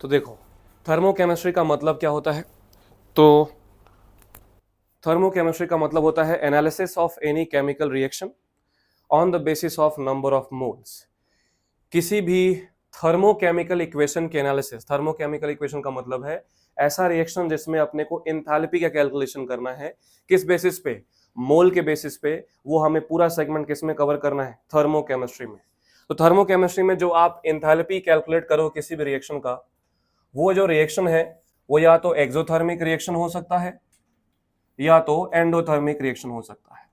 तो देखो, थर्मोकेमिस्ट्री का मतलब क्या होता है? तो थर्मोकेमिस्ट्री का मतलब होता है analysis of any chemical reaction on the basis of number of moles. किसी भी थर्मोकेमिकल इक्वेशन के एनालिसिस, थर्मोकेमिकल इक्वेशन का मतलब है ऐसा रिएक्शन जिसमें अपने को एंथैल्पी का कैलकुलेशन करना है। किस बेसिस पे? मोल के बेसिस पे। वो हमें पूरा सेगमेंट किस में कवर करना है? थर्मोकेमिस्ट्री में। तो थर्मोकेमिस्ट्री में जो आप एंथैल्पी कैलकुलेट करो किसी भी रिएक्शन का, वो जो रिएक्शन है वो या तो एक्सोथर्मिक रिएक्शन हो सकता है या तो एंडोथर्मिक रिएक्शन हो सकता है।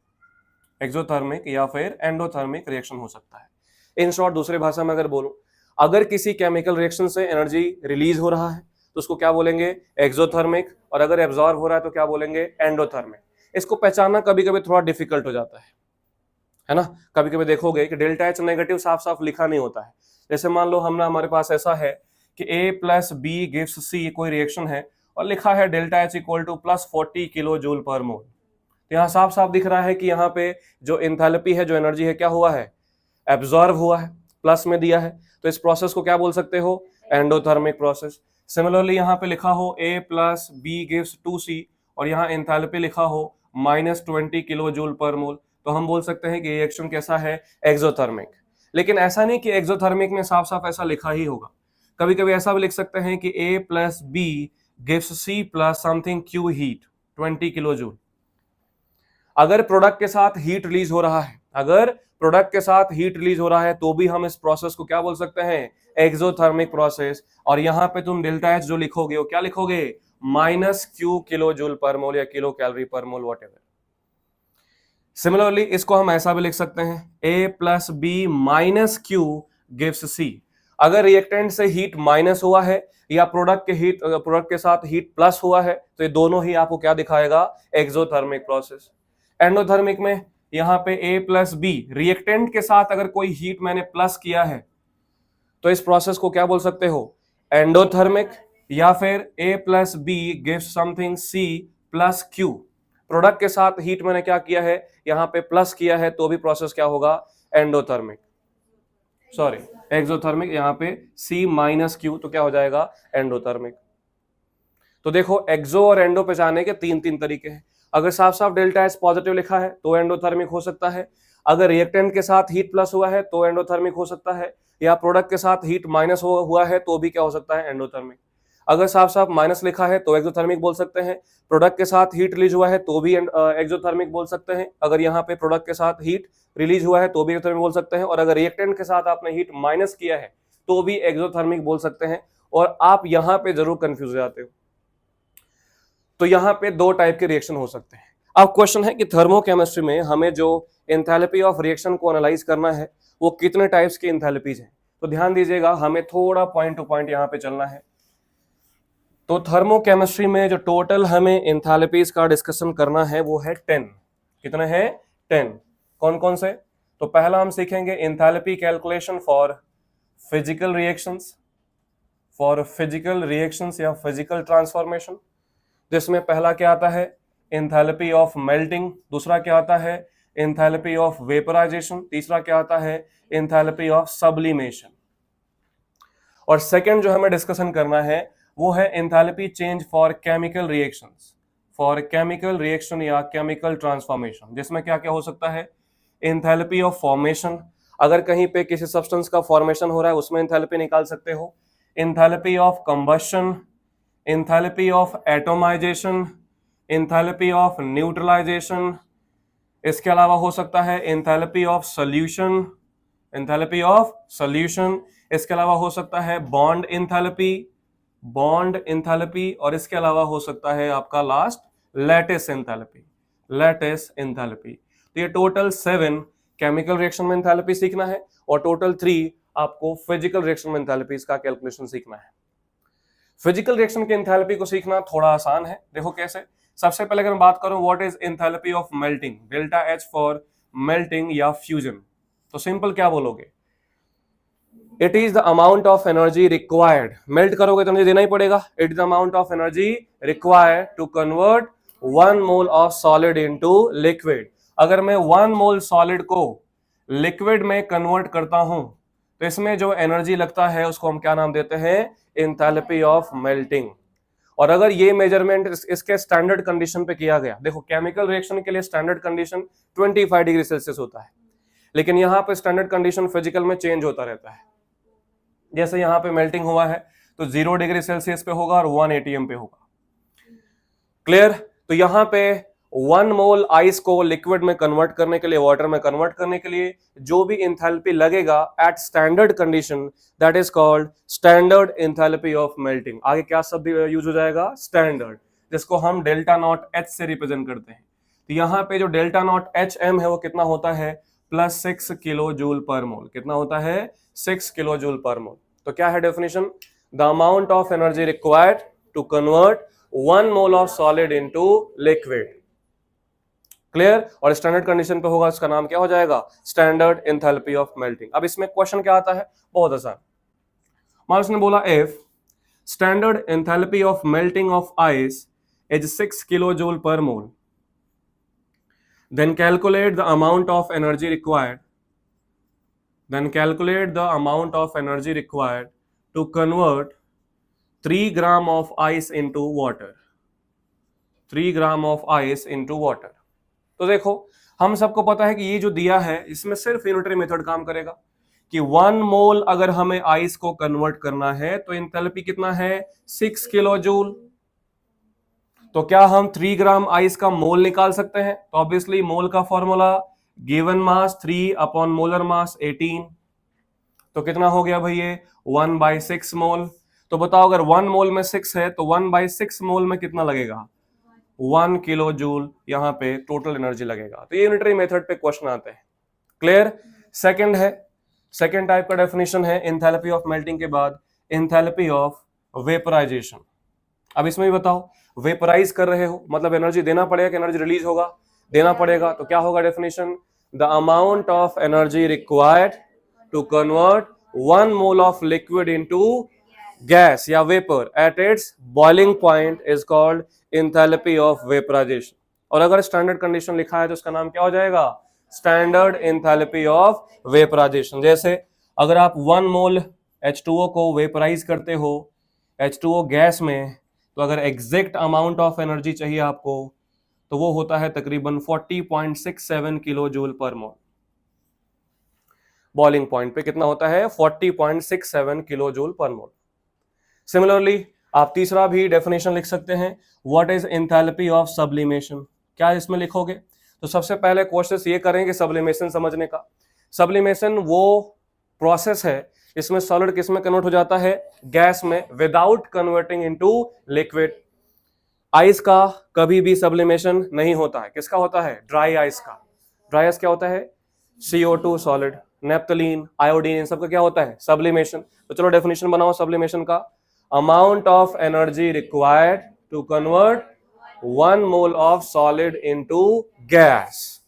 एक्सोथर्मिक या फिर एंडोथर्मिक रिएक्शन हो सकता है। इन शॉर्ट, दूसरी भाषा में अगर बोलूं, अगर किसी केमिकल रिएक्शन से एनर्जी रिलीज हो रहा है तो उसको क्या बोलेंगे? एक्सोथर्मिक। और अगर एब्जॉर्ब हो रहा है तो क्या बोलेंगे? एंडोथर्मिक। इसको पहचानना कभी कभी थोड़ा डिफिकल्ट हो जाता है ना। कभी कभी देखोगे कि डेल्टा एच नेगेटिव साफ साफ लिखा नहीं होता है। जैसे मान लो हमारे पास ऐसा है कि A plus B gives C, कोई रिएक्शन है और लिखा है delta H equal to plus 40 kilo joule per mole. तो यहाँ साफ साफ दिख रहा है कि यहाँ पे जो एंथैल्पी है, जो एनर्जी है, क्या हुआ है? एब्जॉर्ब हुआ है, प्लस में दिया है। तो इस प्रोसेस को क्या बोल सकते हो? Endothermic process. सिमिलरली यहाँ पे लिखा हो A plus B gives 2C और यहाँ एंथैल्पी लिखा हो -20 किलो जूल पर मोल, तो हम बोल सकते हैं कि रिएक्शन कैसा है? एक्सोथर्मिक। लेकिन ऐसा नहीं कि एक्सोथर्मिक में साफ साफ ऐसा लिखा ही होगा। कभी कभी ऐसा भी लिख सकते हैं कि A plus B gives C plus something Q heat 20 kilo joule. अगर प्रोडक्ट के साथ हीट रिलीज हो रहा है, अगर प्रोडक्ट के साथ हीट रिलीज हो रहा है तो भी हम इस प्रोसेस को क्या बोल सकते हैं? Exothermic process. और यहां पे तुम डेल्टा एच जो लिखोगे वो क्या लिखोगे? -Q किलो जूल पर मोल या किलो कैलोरी पर मोल, व्हाटएवर। सिमिलरली इसको हम ऐसा भी लिख सकते हैं, A plus B minus Q gives C। अगर रिएक्टेंट से हीट माइनस हुआ है या प्रोडक्ट के साथ हीट प्लस हुआ है तो ये दोनों ही आपको क्या दिखाएगा? Exothermic process. एंडोथर्मिक में यहां पे A प्लस बी, रिएक्टेंट के साथ अगर कोई हीट मैंने प्लस किया है तो इस प्रोसेस को क्या बोल सकते हो? एंडोथर्मिक। या फिर A plus B gives something C plus Q। Product के साथ हीट मैंने क्या किया है? यहां पे प्लस किया है, तो भी प्रोसेस क्या होगा? Endothermic, sorry exothermic. यहां पे C माइनस Q तो क्या हो जाएगा? एंडोथर्मिक। तो देखो, एक्सो और एंडो पहचाने के तीन तीन तरीके हैं। अगर साफ साफ डेल्टा एच पॉजिटिव लिखा है तो एंडोथर्मिक हो सकता है। अगर रिएक्टेंट के साथ हीट प्लस हुआ है तो एंडोथर्मिक हो सकता है। या प्रोडक्ट के साथ हीट माइनस हुआ है तो भी क्या हो सकता है? एंडोथर्मिक। अगर साफ साफ माइनस लिखा है तो एक्सोथर्मिक बोल सकते हैं। प्रोडक्ट के साथ हीट रिलीज हुआ है तो भी एक्सोथर्मिक बोल सकते हैं। अगर यहाँ पे प्रोडक्ट के साथ हीट रिलीज हुआ है तो भी एक्सोथर्मिक बोल सकते हैं। और अगर रिएक्टेंट के साथ आपने हीट माइनस किया है तो भी एक्सोथर्मिक बोल सकते हैं। और आप यहाँ पे जरूर कंफ्यूज हो जाते हो। तो यहाँ पे दो टाइप के रिएक्शन हो सकते हैं। अब क्वेश्चन है कि थर्मोकेमिस्ट्री में हमें जो एंथैल्पी ऑफ रिएक्शन को एनालाइज करना है वो कितने टाइप्स की एंथैल्पीज हैं। तो ध्यान दीजिएगा, हमें थोड़ा पॉइंट टू पॉइंट यहाँ पे चलना है। तो थर्मोकेमिस्ट्री में जो टोटल हमें एंथैल्पीज का डिस्कशन करना है वो है 10। कितने हैं? 10। कौन कौन से? तो पहला हम सीखेंगे enthalpy calculation for physical reactions, या फिजिकल ट्रांसफॉर्मेशन, जिसमें पहला क्या आता है? Enthalpy of melting. दूसरा क्या आता है? Enthalpy of vaporisation. तीसरा क्या आता है? Enthalpy of sublimation. और सेकंड जो हमें डिस्कशन करना है वो है enthalpy change for chemical reactions, या केमिकल ट्रांसफॉर्मेशन, जिसमें क्या क्या हो सकता है? एंथैल्पी ऑफ फॉर्मेशन, अगर कहीं पे किसी सब्सटेंस का फॉर्मेशन हो रहा है उसमें एंथैल्पी निकाल सकते हो। Enthalpy of combustion, enthalpy of atomisation, enthalpy of neutralisation. इसके अलावा हो सकता है एंथैल्पी ऑफ सॉल्यूशन, इसके अलावा हो सकता है बॉन्ड एंथैल्पी, और इसके अलावा हो सकता है आपका लास्ट लैटिस एंथैल्पी। तो ये टोटल 7 केमिकल रिएक्शन में एंथैल्पी सीखना है और टोटल 3 आपको फिजिकल रिएक्शन में एंथैल्पीज का कैलकुलेशन सीखना है। फिजिकल रिएक्शन के एंथैल्पी को सीखना थोड़ा आसान है। देखो कैसे। सबसे पहले अगर मैं बात करूं what is enthalpy of melting, delta H for melting या फ्यूजन, तो सिंपल क्या बोलोगे? It is the amount of energy required, melt करोगे तो एनर्जी देना ही पड़ेगा। It is the amount of energy required to convert 1 mole of solid into liquid. अगर मैं 1 मोल सॉलिड को लिक्विड में कन्वर्ट करता हूं तो इसमें जो एनर्जी लगता है उसको हम क्या नाम देते हैं, एंथैल्पी ऑफ मेल्टिंग। और अगर ये मेजरमेंट इसके स्टैंडर्ड कंडीशन पे किया गया, देखो केमिकल रिएक्शन के लिए स्टैंडर्ड कंडीशन 25 डिग्री सेल्सियस होता है, लेकिन यहाँ पे स्टैंडर्ड कंडीशन फिजिकल में चेंज होता रहता है। जैसे यहाँ पे मेल्टिंग हुआ है तो 0 डिग्री सेल्सियस पे होगा और 1 atm पे होगा। क्लियर? तो यहाँ पे 1 मोल आइस को लिक्विड में कन्वर्ट करने के लिए, वाटर में कन्वर्ट करने के लिए जो भी एंथैल्पी लगेगा at standard condition, that is called standard enthalpy of melting. आगे क्या शब्द यूज हो जाएगा, स्टैंडर्ड, जिसको हम डेल्टा नॉट एच से रिप्रेजेंट करते हैं। तो यहाँ पे जो डेल्टा नॉट एच एम है वो कितना होता है, +6 किलो जूल पर मोल। कितना होता है, 6 किलो जूल पर मोल। तो क्या है definition, the amount of energy required to convert 1 mole of solid into liquid. Clear? और स्टैंडर्ड कंडीशन पे होगा, उसका नाम क्या हो जाएगा, स्टैंडर्ड एंथैल्पी ऑफ मेल्टिंग। अब इसमें क्वेश्चन क्या आता है, बहुत आसान। मान उसने बोला if standard enthalpy of melting of ice is 6 kilo joule per mole, then calculate the amount of energy required to convert 3 gram of ice into water। 3 gram of ice into water. तो देखो हम सबको पता है कि ये जो दिया है इसमें सिर्फ यूनिटरी मेथड काम करेगा कि 1 मोल अगर हमें आइस को कन्वर्ट करना है तो एंथैल्पी कितना है, 6 किलो जूल। तो क्या हम 3 ग्राम आइस का मोल निकाल सकते हैं? तो ऑब्वियसली मोल का formula given mass 3 upon molar mass 18। तो कितना हो गया भाई ये, 1/6 मोल। तो बताओ अगर 1 मोल में 6 है तो 1/6 मोल में कितना लगेगा, 1 किलो जूल यहाँ पे टोटल एनर्जी लगेगा। तो ये यूनिटरी मेथड पे क्वेश्चन आते हैं। क्लियर? सेकंड है, सेकंड टाइप का डेफिनेशन है एंथैल्पी ऑफ मेल्टिंग के बाद एंथैल्पी ऑफ वेपराइजेशन। अब इसमें भी बताओ, वेपराइज कर रहे हो मतलब एनर्जी देना पड़ेगा कि एनर्जी रिलीज होगा, देना पड़ेगा। तो क्या होगा definition, the amount of energy required to convert 1 mole of liquid into gas या vapour at its boiling point is called enthalpy of vaporisation. और अगर स्टैंडर्ड कंडीशन लिखा है तो उसका नाम क्या हो जाएगा, स्टैंडर्ड एंथैल्पी ऑफ वेपराइजेशन। जैसे अगर आप 1 मोल H2O को वेपराइज करते हो H2O गैस में, तो अगर एग्जैक्ट अमाउंट ऑफ एनर्जी चाहिए आपको तो वो होता है तकरीबन 40.67 किलो जूल पर मोल। बॉइलिंग पॉइंट पे कितना होता है, 40.67 किलो जूल पर मोल। सिमिलरली आप तीसरा भी डेफिनेशन लिख सकते हैं, what is enthalpy of sublimation. क्या इसमें लिखोगे, तो सबसे पहले कोशिश ये करेंगे सब्लिमेशन समझने का। सब्लिमेशन वो प्रोसेस है इसमें सॉलिड किस में कन्वर्ट हो जाता है, गैस में, without converting into liquid. Ice का कभी भी सब्लिमेशन नहीं होता है, किसका होता है, ड्राई आइस का। ड्राई आइस क्या होता है, CO2 सॉलिड, नेप्थलीन, आयोडीन, इन सबका क्या होता है, सब्लिमेशन। तो चलो डेफिनेशन बनाओ सब्लिमेशन का, amount of energy required to convert 1 mole of solid into gas.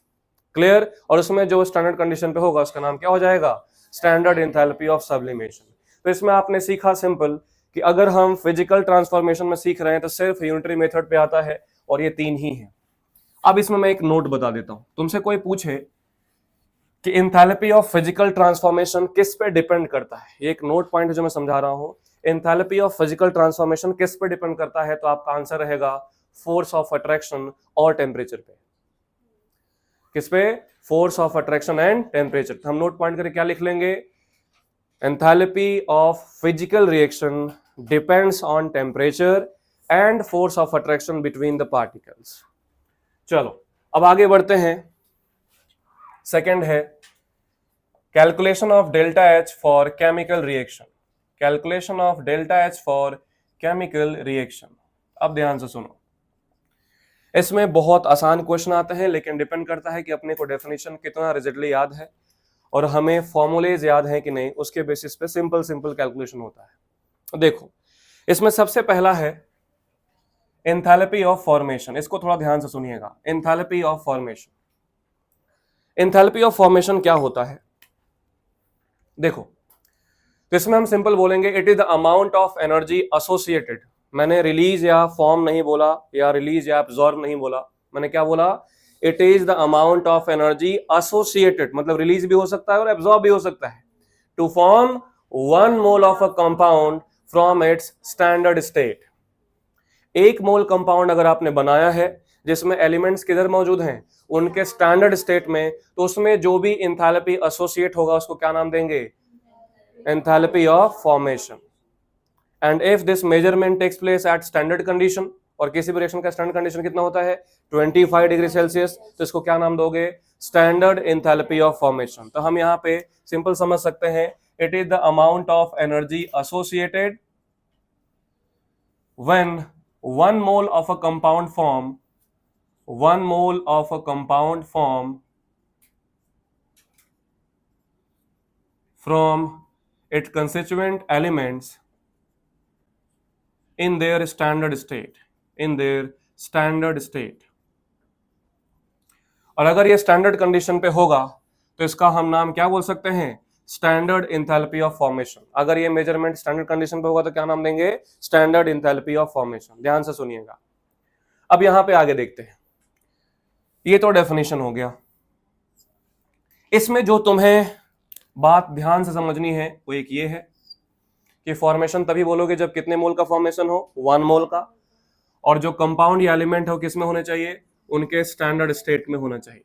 Clear? और उसमें जो स्टैंडर्ड कंडीशन पे होगा उसका नाम क्या हो जाएगा, स्टैंडर्ड एंथैल्पी ऑफ सब्लिमेशन। तो इसमें आपने सीखा सिंपल कि अगर हम फिजिकल ट्रांसफॉर्मेशन में सीख रहे हैं तो सिर्फ यूनिटरी मेथड पे आता है और ये 3 ही है। अब इसमें मैं एक नोट बता देता हूं, तुमसे कोई पूछे कि एंथैल्पी ऑफ फिजिकल ट्रांसफॉर्मेशन किस पे डिपेंड करता है, ये एक नोट पॉइंट है जो मैं समझा रहा हूं। एंथैल्पी ऑफ फिजिकल ट्रांसफॉर्मेशन किस पे डिपेंड करता है, तो आपका आंसर रहेगा फोर्स ऑफ अट्रैक्शन और टेम्परेचर पे। किस पे, force of attraction and temperature. हम नोट पॉइंट करके क्या लिख लेंगे, enthalpy of physical reaction depends on temperature and force of attraction between the particles. चलो अब आगे बढ़ते हैं। सेकंड है calculation of delta H for chemical reaction. Calculation of delta H for chemical reaction. अब ध्यान से सुनो, इसमें बहुत आसान क्वेश्चन आते हैं लेकिन डिपेंड करता है कि अपने को डेफिनेशन कितना रिजिडली याद है और हमें फॉर्मूलेज याद है कि नहीं, उसके बेसिस पे सिंपल सिंपल कैलकुलेशन होता है। देखो इसमें सबसे पहला है एंथैल्पी ऑफ फॉर्मेशन। इसको थोड़ा ध्यान से सुनिएगा, enthalpy of formation. Enthalpy of formation क्या होता है, देखो तो इसमें हम सिंपल बोलेंगे it is the amount of energy associated. मैंने रिलीज या फॉर्म नहीं बोला या रिलीज या एब्जॉर्ब नहीं बोला, मैंने क्या बोला, it is the amount of energy associated, मतलब रिलीज भी हो सकता है और एब्जॉर्ब भी हो सकता है, to form 1 mole of a compound from its standard state. 1 mole compound अगर आपने बनाया है जिसमें एलिमेंट्स किधर मौजूद हैं, उनके स्टैंडर्ड स्टेट में, तो उसमें जो भी एंथैल्पी एसोसिएट होगा उसको क्या नाम देंगे, enthalpy of formation. And if this measurement takes place at standard condition, और किसी भी रिएक्शन का स्टैंडर्ड कंडीशन कितना होता है 25 डिग्री सेल्सियस, तो इसको क्या नाम दोगे, स्टैंडर्ड एंथैल्पी ऑफ फॉर्मेशन. तो हम यहाँ पे सिंपल समझ सकते हैं, it is the amount of energy associated when 1 mole of a compound form, 1 mole of a compound form from its constituent elements in their standard state, in their standard state. और अगर ये standard condition पे होगा तो इसका हम नाम क्या बोल सकते हैं, स्टैंडर्ड एंथैल्पी ऑफ फॉर्मेशन. अगर ये मेजरमेंट स्टैंडर्ड कंडीशन पे होगा तो क्या नाम देंगे, स्टैंडर्ड एंथैल्पी ऑफ फॉर्मेशन. ध्यान से सुनिएगा. अब यहां पे आगे देखते हैं. ये तो डेफिनेशन हो गया. इसमें जो तुम्हें बात ध्यान से समझनी है वो एक ये है कि फॉर्मेशन तभी बोलोगे जब कितने मोल का फॉर्मेशन हो, 1 मोल का, और जो कंपाउंड या एलिमेंट हो किसमें होने चाहिए, उनके स्टैंडर्ड स्टेट में होना चाहिए.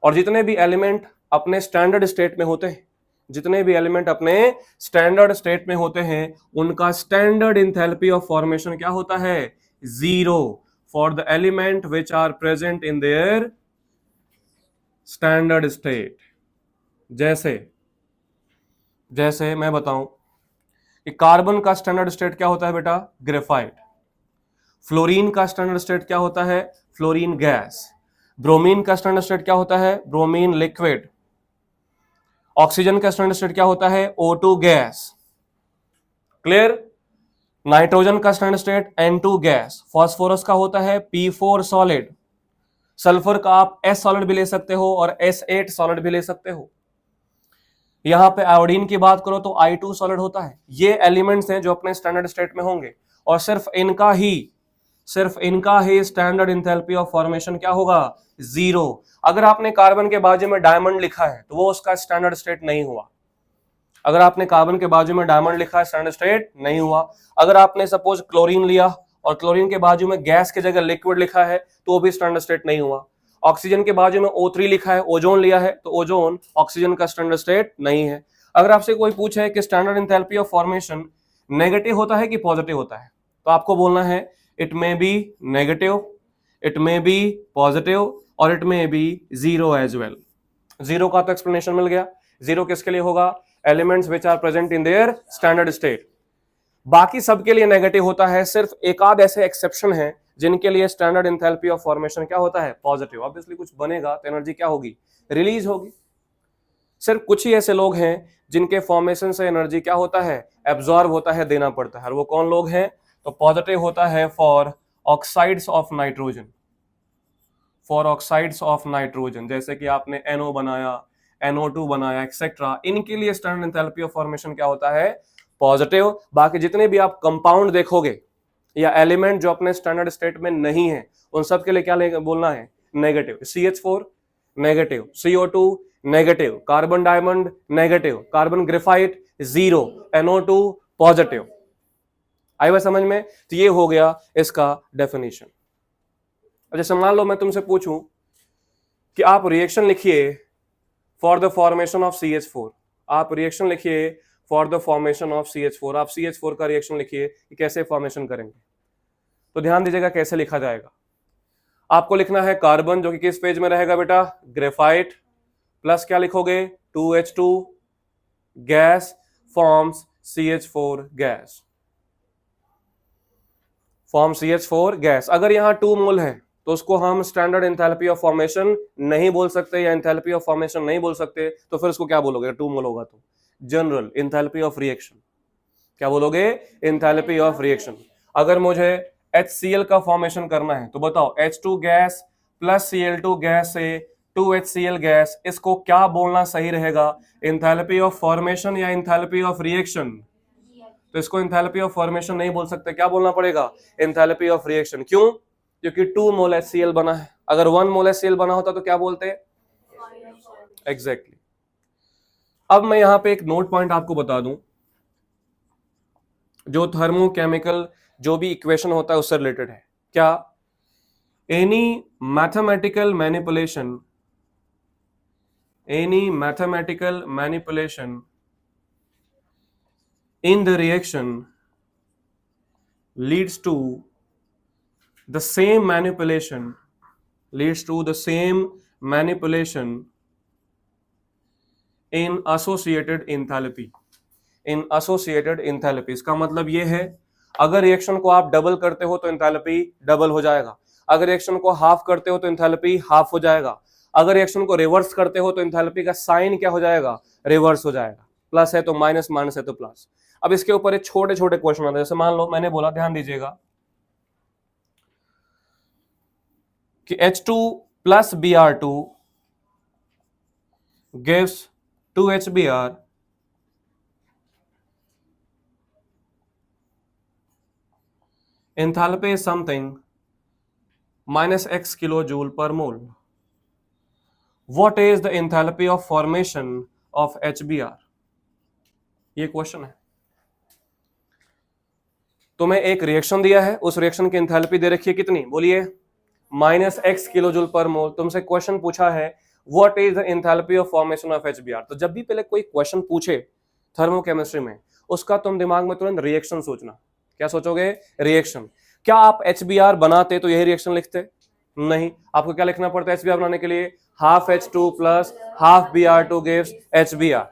और जितने भी एलिमेंट अपने स्टैंडर्ड स्टेट में होते हैं, जितने भी एलिमेंट अपने स्टैंडर्ड स्टेट में होते हैं, उनका स्टैंडर्ड एंथैल्पी ऑफ फॉर्मेशन क्या होता है, 0 for the element which are present in their standard state. जैसे मैं बताऊं कि कार्बन का स्टैंडर्ड स्टेट क्या होता है बेटा, ग्रेफाइट. फ्लोरीन का स्टैंडर्ड स्टेट क्या होता है, फ्लोरीन गैस. ब्रोमीन का स्टैंडर्ड स्टेट क्या होता है, ब्रोमीन लिक्विड. ऑक्सीजन का स्टैंडर्ड स्टेट क्या होता है, O2 गैस. क्लियर. नाइट्रोजन का standard state N2 gas. Phosphorus का होता है P4 सॉलिड. सल्फर का आप S सॉलिड भी ले सकते हो और S8 सॉलिड भी ले सकते हो. यहां पे आयोडीन की बात करो तो I2 सॉलिड होता है. ये एलिमेंट्स हैं जो अपने स्टैंडर्ड स्टेट में होंगे और सिर्फ इनका ही स्टैंडर्ड एंथैल्पी ऑफ फॉर्मेशन क्या होगा, 0. अगर आपने कार्बन के बाजू में डायमंड लिखा है तो वो उसका स्टैंडर्ड स्टेट नहीं हुआ. अगर आपने कार्बन के बाजू में डायमंड लिखा है, स्टैंडर्ड स्टेट नहीं हुआ. अगर आपने सपोज क्लोरीन लिया और क्लोरीन के बाजू में गैस की जगह लिक्विड लिखा है तो वो भी स्टैंडर्ड स्टेट नहीं हुआ. ऑक्सीजन के बाजू में O3 लिखा है, ओजोन लिया है, तो ओजोन ऑक्सीजन का स्टैंडर्ड स्टेट नहीं है. अगर आपसे कोई पूछे कि standard enthalpy of formation negative होता है कि पॉजिटिव होता है, तो आपको बोलना है it may be negative, it may be positive और it may be 0 as well. 0 का तो एक्सप्लेनेशन मिल गया. 0 किसके लिए होगा, elements which are present in their standard state. बाकी सबके लिए नेगेटिव होता है. सिर्फ एक आध ऐसे एक्सेप्शन है जिनके लिए स्टैंडर्ड एंथैल्पी ऑफ फॉर्मेशन क्या होता है, पॉजिटिव. ऑब्वियसली कुछ बनेगा तो एनर्जी क्या होगी, रिलीज होगी. सिर्फ कुछ ही ऐसे लोग हैं जिनके फॉर्मेशन से एनर्जी क्या होता है, एब्जॉर्ब होता है, देना पड़ता है. वो कौन लोग हैं, तो पॉजिटिव होता है for oxides of nitrogen. For oxides of nitrogen, जैसे कि आपने NO बनाया, NO2 बनाया, एक्सेट्रा, इनके लिए स्टैंडर्ड एंथैल्पी ऑफ फॉर्मेशन क्या होता है, पॉजिटिव. बाकी जितने भी आप कंपाउंड देखोगे या एलिमेंट जो अपने स्टैंडर्ड स्टेट में नहीं है, उन सब के लिए क्या बोलना है, negative. CH4 negative, CO2 negative, carbon diamond negative, carbon graphite 0, NO2 positive. आई बात समझ में. तो ये हो गया इसका डेफिनेशन. जैसे मान लो मैं तुमसे पूछूं कि आप रिएक्शन लिखिए for the formation of CH4. आप रिएक्शन लिखिए for the formation of CH4. आप CH4 का रिएक्शन लिखिए कि कैसे फॉर्मेशन करेंगे. तो ध्यान दीजिएगा कैसे लिखा जाएगा. आपको लिखना है कार्बन जो कि किस पेज में रहेगा बेटा, ग्रेफाइट, प्लस क्या लिखोगे, 2H2 gas forms CH4 gas, form CH4 gas. अगर यहां 2 मोल है तो उसको हम स्टैंडर्ड एंथैल्पी ऑफ फॉर्मेशन नहीं बोल सकते या एंथैल्पी ऑफ फॉर्मेशन नहीं बोल सकते. तो फिर उसको क्या बोलोगे, 2 मोल होगा तो जनरल एंथैल्पी ऑफ रिएक्शन. क्या बोलोगे, एंथैल्पी ऑफ रिएक्शन. अगर मुझे HCl का फॉर्मेशन करना है तो बताओ, H2 gas plus Cl2 gas से 2HCl गैस, इसको क्या बोलना सही रहेगा, एंथैल्पी ऑफ फॉर्मेशन या एंथैल्पी ऑफ रिएक्शन. तो इसको एंथैल्पी ऑफ फॉर्मेशन नहीं बोल सकते, क्या बोलना पड़ेगा, एंथैल्पी ऑफ रिएक्शन. क्यों, क्योंकि 2 मोल HCl बना है. अगर 1 मोल HCl बना होता तो क्या बोलते, एग्जैक्टली. अब मैं यहां पे एक नोट पॉइंट आपको बता दूं, जो थर्मोकेमिकल जो भी इक्वेशन होता है उससे रिलेटेड है। क्या? Any mathematical manipulation, any mathematical manipulation in the reaction leads to the same manipulation, leads to the same manipulation in associated enthalpy, in associated enthalpy। इसका मतलब ये है, अगर रिएक्शन को आप डबल करते हो तो एंथैल्पी डबल हो जाएगा, अगर रिएक्शन को हाफ करते हो तो एंथैल्पी हाफ हो जाएगा, अगर रिएक्शन को रिवर्स करते हो तो एंथैल्पी का साइन क्या हो जाएगा? रिवर्स हो जाएगा। प्लस है तो माइनस, माइनस है तो प्लस। अब इसके ऊपर एक छोटे छोटे क्वेश्चन आते हैं, जैसे मान लो मैंने बोला, ध्यान दीजिएगा कि H2 plus Br2 gives 2HBr, enthalpy is something minus x kilojoule per mole. What is the enthalpy of formation of HBr? ये क्वेश्चन है। तुम्हें एक रिएक्शन दिया है, उस रिएक्शन की एंथैल्पी दे रखी है कितनी? बोलिए, माइनस एक्स किलोजूल पर मोल। तुमसे क्वेश्चन पूछा है what is the enthalpy of formation of HBr। तो जब भी पहले कोई क्वेश्चन पूछे थर्मोकेमिस्ट्री में, उसका तुम दिमाग में तुरंत रिएक्शन सोचना। क्या सोचोगे? रिएक्शन। क्या आप HBr बनाते तो यही रिएक्शन लिखते? नहीं, आपको क्या लिखना पड़ता है HBr बनाने के लिए? Half H2 plus half Br2 gives HBr।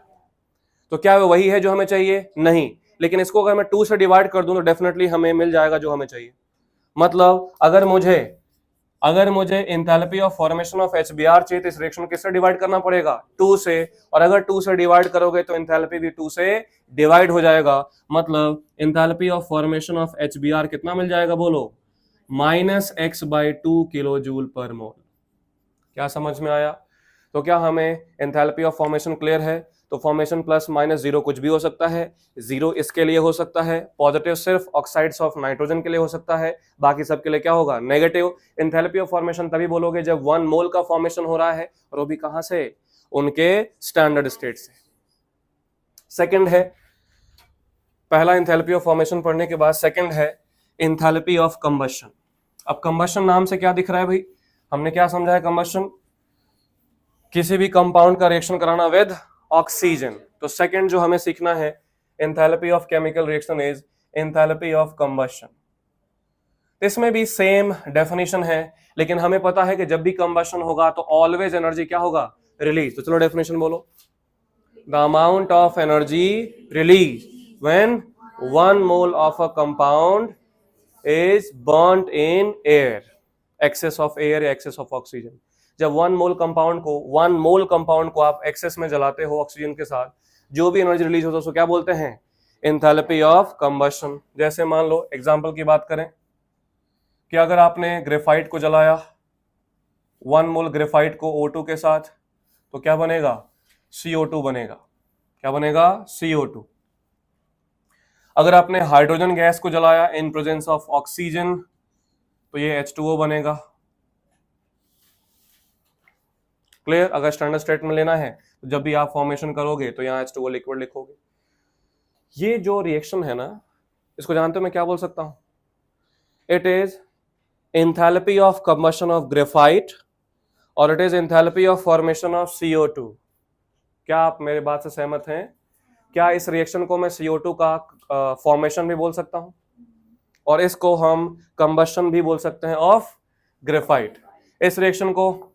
तो क्या वही है जो हमें चाहिए? नहीं, लेकिन इसको अगर मैं 2 से डिवाइड कर दूं तो डेफिनेटली हमें मिल जाएगा जो हमें चाहिए। मतलब अगर मुझे enthalpy of formation of HBr चाहिए तो इस रिएक्शन को किससे डिवाइड करना पड़ेगा? 2 से। और अगर 2 से डिवाइड करोगे तो एंथैल्पी भी 2 से डिवाइड हो जाएगा। मतलब enthalpy of formation of HBr कितना मिल जाएगा? बोलो, -x/2 किलो जूल पर मोल। क्या समझ में आया? तो क्या हमें एंथैल्पी ऑफ फॉर्मेशन क्लियर है? तो फॉर्मेशन प्लस माइनस जीरो कुछ भी हो सकता है, जीरो इसके लिए हो सकता है, पॉजिटिव सिर्फ ऑक्साइड्स ऑफ नाइट्रोजन के लिए हो सकता है, बाकी सब के लिए क्या होगा? नेगेटिव। एंथैल्पी ऑफ फॉर्मेशन तभी बोलोगे जब 1 मोल का फॉर्मेशन हो रहा है, और वो भी कहां से? उनके स्टैंडर्ड स्टेट से। सेकंड है, पहला एंथैल्पी ऑफ फॉर्मेशन पढ़ने के बाद सेकंड है एंथैल्पी ऑफ कंबशन। अब कंबशन नाम से क्या दिख रहा है भाई? हमने क्या समझा है कंबशन? किसी भी कंपाउंड का रिएक्शन कराना विद ऑक्सीजन। तो सेकंड जो हमें सीखना है, enthalpy of chemical reaction is enthalpy of combustion. इसमें भी सेम डेफिनेशन है, लेकिन हमें पता है कि जब भी कंबशन होगा तो ऑलवेज एनर्जी क्या होगा? रिलीज। तो चलो डेफिनेशन बोलो, the amount of energy release when 1 mole of a compound is burned in air, excess of air या एक्सेस ऑफ ऑक्सीजन। जब 1 मोल कंपाउंड को आप एक्सेस में जलाते हो ऑक्सीजन के साथ, जो भी एनर्जी रिलीज होता है उसको क्या बोलते हैं? Enthalpy of combustion. जैसे मान लो एग्जांपल की बात करें कि अगर आपने ग्रेफाइट को जलाया 1 मोल ग्रेफाइट को O2 के साथ, तो क्या बनेगा? CO2 बनेगा। क्या बनेगा? CO2। अगर आपने हाइड्रोजन गैस को जलाया इन प्रेजेंस ऑफ ऑक्सीजन, तो ये H2O बनेगा। क्लियर? अगर स्टैंडर्ड स्टेट में लेना है तो जब भी आप फॉर्मेशन करोगे तो यहाँ H2O लिक्विड लिखोगे। ये जो रिएक्शन है ना, इसको जानते हो मैं क्या बोल सकता हूं? It is enthalpy of combustion of graphite और it is enthalpy of formation of CO2। क्या आप मेरे बात से सहमत हैं? क्या इस रिएक्शन को मैं CO2 का फॉर्मेशन भी बोल सकता हूं, और इसको हम कंबशन भी बोल सकते हैं ऑफ ग्रेफाइट? इस रिएक्शन को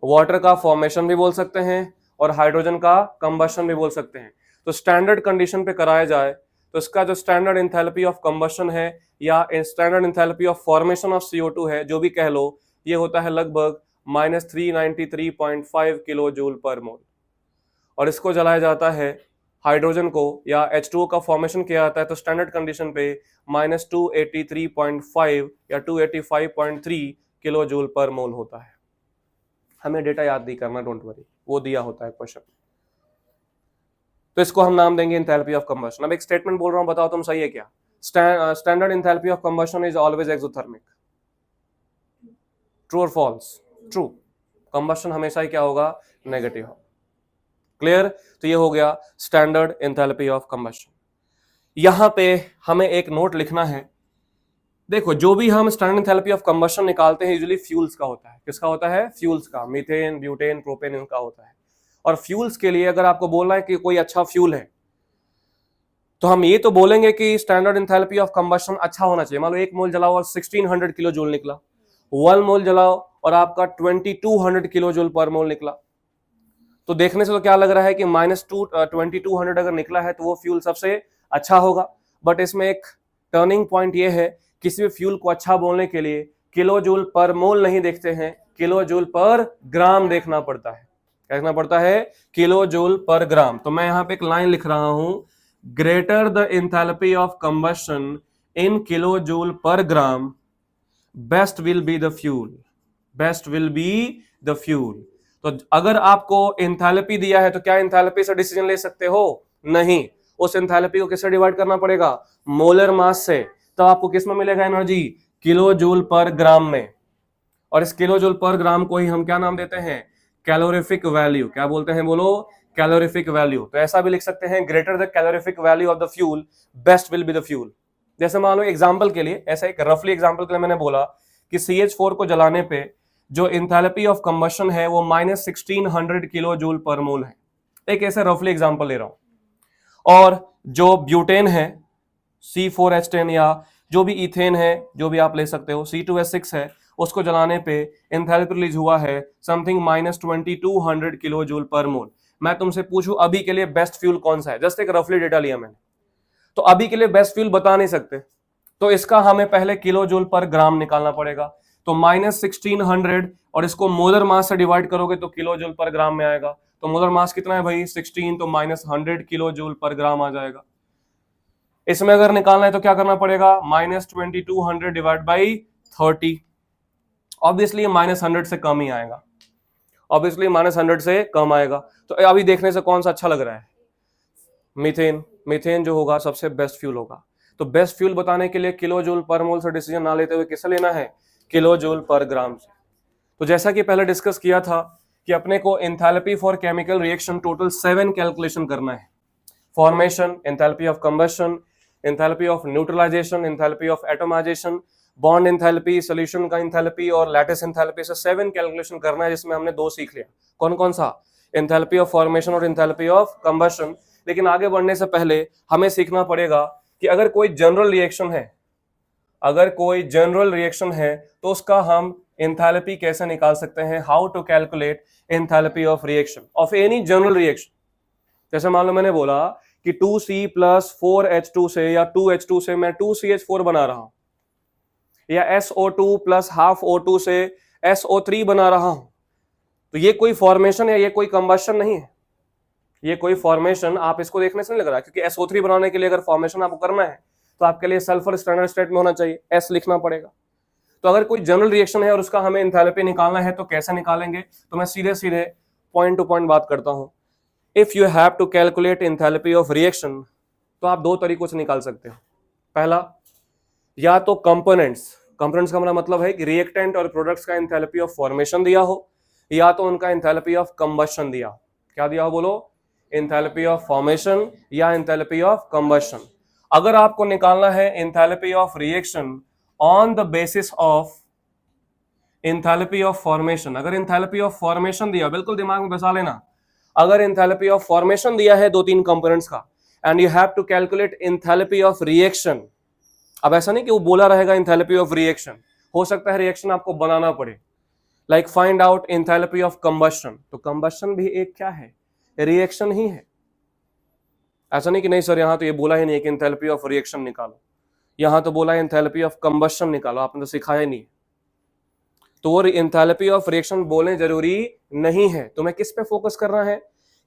वाटर का फॉर्मेशन भी बोल सकते हैं और हाइड्रोजन का कंबशन भी बोल सकते हैं। तो स्टैंडर्ड कंडीशन पे कराया जाए तो इसका जो स्टैंडर्ड एंथैल्पी ऑफ कंबशन है या standard enthalpy of formation of CO2 है, जो भी कह लो, ये होता है लगभग -393.5 किलो जूल पर मोल। और इसको जलाया जाता है हाइड्रोजन को या H2O का फॉर्मेशन किया जाता है तो स्टैंडर्ड कंडीशन पे -283.5 या 285.3 किलो जूल पर मोल होता है। हमें डेटा याद नहीं करना, डोंट वरी, वो दिया होता है क्वेश्चन। तो इसको हम नाम देंगे एंथैल्पी ऑफ कंबशन। अब एक स्टेटमेंट बोल रहा हूं, बताओ तुम सही है क्या? Standard enthalpy of combustion is always exothermic. True और फॉल्स? ट्रू। कंबशन हमेशा ही क्या होगा? नेगेटिव। क्लियर? तो ये हो गया स्टैंडर्ड एंथैल्पी ऑफ कंबशन। यहां पे हमें एक नोट लिखना है। देखो, जो भी हम स्टैंडर्ड एंथैल्पी ऑफ कंबशन निकालते हैं यूजुअली फ्यूल्स का होता है। किसका होता है? फ्यूल्स का। मीथेन, ब्यूटेन, प्रोपेन, इनका होता है। और फ्यूल्स के लिए अगर आपको बोलना है कि कोई अच्छा फ्यूल है, तो हम ये तो बोलेंगे कि स्टैंडर्ड एंथैल्पी ऑफ कंबशन अच्छा होना चाहिए। मान लो 1 मोल जलाओ और 1600 किलो जूल निकला, 1 मोल जलाओ और आपका 2200 किलो जूल पर मोल निकला। तो देखने से तो क्या लग रहा है कि -2200 अगर निकला है तो वो फ्यूल सबसे अच्छा होगा। बट इसमें एक टर्निंग पॉइंट ये है, किसी भी फ्यूल को अच्छा बोलने के लिए किलो जूल पर मोल नहीं देखते हैं, किलो जूल पर ग्राम देखना पड़ता है। क्या देखना पड़ता है? किलो जूल पर ग्राम। तो मैं यहां पे एक लाइन लिख रहा हूं, greater the enthalpy of combustion in kilo joule पर ग्राम, best will be the fuel. Best will be the fuel. तो अगर आपको एंथैल्पी दिया है तो क्या एंथैल्पी से डिसीजन ले सकते हो? नहीं। उस एंथैल्पी को किससे डिवाइड करना पड़ेगा? मोलर मास से। तो आपको किस में मिलेगा एनर्जी? किलो जूल पर ग्राम में। और इस किलो जूल पर ग्राम को ही हम क्या नाम देते हैं? Calorific value. क्या बोलते हैं? बोलो, कैलोरीफिक वैल्यू। तो ऐसा भी लिख सकते हैं, greater the calorific value of the fuel, best will be the fuel. जैसे मान लो एग्जांपल के लिए, ऐसा एक रफली एग्जांपल के लिए मैंने बोला कि CH4 को जलाने पे जो एंथैल्पी ऑफ कंबशन है वो -1600 किलो जूल पर मोल है। एक ऐसे रफली एग्जांपल ले रहा हूं। और जो ब्यूटेन है C4H10 या जो भी इथेन है, जो भी आप ले सकते हो, C2H6 है, उसको जलाने पे एंथैल्पी रिलीज हुआ है समथिंग -2200 किलो जूल पर मोल। मैं तुमसे पूछूं अभी के लिए बेस्ट फ्यूल कौन सा है? जस्ट एक रफली डेटा लिया मैंने, तो अभी के लिए बेस्ट फ्यूल बता नहीं सकते, तो इसका हमें पहले किलो जूल पर ग्राम निकालना पड़ेगा। तो -1600 और इसको मोलर मास से डिवाइड करोगे तो किलो जूल पर ग्राम में आएगा। तो मोलर मास कितना है भाई? 16, तो -100 किलो जूल पर ग्राम आ जाएगा। इसमें अगर निकालना है तो क्या करना पड़ेगा? -2200 डिवाइड बाई 30। ऑब्वियसली -100 से कम ही आएगा। ऑब्वियसली -100 से कम आएगा। तो अभी देखने से कौन सा अच्छा लग रहा है? मीथेन। मीथेन जो होगा सबसे बेस्ट फ्यूल होगा। तो बेस्ट फ्यूल बताने के लिए किलो जूल पर मोल से डिसीजन ना लेते हुए किससे लेना है? किलो जूल पर ग्राम से। तो जैसा कि पहले डिस्कस किया था कि अपने को enthalpy for chemical reaction total 7 calculation करना है। Formation, enthalpy of combustion, enthalpy of neutralisation, enthalpy of atomisation, bond enthalpy, solution का एंथैल्पी और लैटिस एंथैल्पी से 7 कैलकुलेशन करना है, जिसमें हमने 2 सीख लिया। कौन कौन सा? एंथैल्पी ऑफ फॉर्मेशन और एंथैल्पी ऑफ कंबशन। लेकिन आगे बढ़ने से पहले हमें सीखना पड़ेगा कि अगर कोई जनरल रिएक्शन है, अगर कोई जनरल रिएक्शन है तो उसका हम एंथैल्पी कैसे निकाल सकते हैं? How to calculate enthalpy of reaction of any general reaction. जैसे मान लो मैंने बोला कि 2C + 4H2 से या 2H2 से मैं 2CH4 बना रहा हूं, या SO2 + ½ O2 से SO3 बना रहा हूं, तो ये कोई फॉर्मेशन है, ये कोई कंबशन नहीं है। ये कोई फॉर्मेशन आप इसको देखने से नहीं लग रहा, क्योंकि SO3 बनाने के लिए अगर फॉर्मेशन आपको करना है तो आपके लिए सल्फर स्टैंडर्ड स्टेट में होना चाहिए, S लिखना पड़ेगा। तो अगर कोई जनरल रिएक्शन है और उसका हमें एंथैल्पी निकालना है तो कैसे निकालेंगे? तो मैं सीधे सीधे पॉइंट टू पॉइंट बात करता हूं। If you have to calculate enthalpy of reaction तो आप 2 तरीकों से निकाल सकते हो। पहला, या तो कंपोनेंट्स का मेरा मतलब है कि रिएक्टेंट और प्रोडक्ट्स का एंथैल्पी ऑफ फॉर्मेशन दिया हो, या तो उनका एंथैल्पी ऑफ कंबशन दिया हो। क्या दिया हो? बोलो, एंथैल्पी ऑफ फॉर्मेशन या एंथैल्पी ऑफ कंबशन। अगर आपको निकालना है enthalpy of reaction on the basis of enthalpy of formation, अगर एंथैल्पी ऑफ फॉर्मेशन दिया, बिल्कुल दिमाग में बसा लेना, अगर एंथैल्पी ऑफ फॉर्मेशन दिया है 2-3 कंपोनेंट्स का, and you have to calculate enthalpy of reaction. अब ऐसा नहीं कि वो बोला रहेगा एंथैल्पी ऑफ रिएक्शन, हो सकता है रिएक्शन आपको बनाना पड़े। Like find out enthalpy of combustion, तो कंबशन भी एक क्या है? रिएक्शन ही है। ऐसा नहीं कि नहीं सर यहां तो ये बोला ही नहीं कि एंथैल्पी ऑफ रिएक्शन निकालो, यहां तो बोला है एंथैल्पी ऑफ कंबशन निकालो, आपने तो सिखाया ही नहीं। तो वो एंथैल्पी ऑफ रिएक्शन बोलने जरूरी नहीं है। तुम्हें किस पे फोकस करना है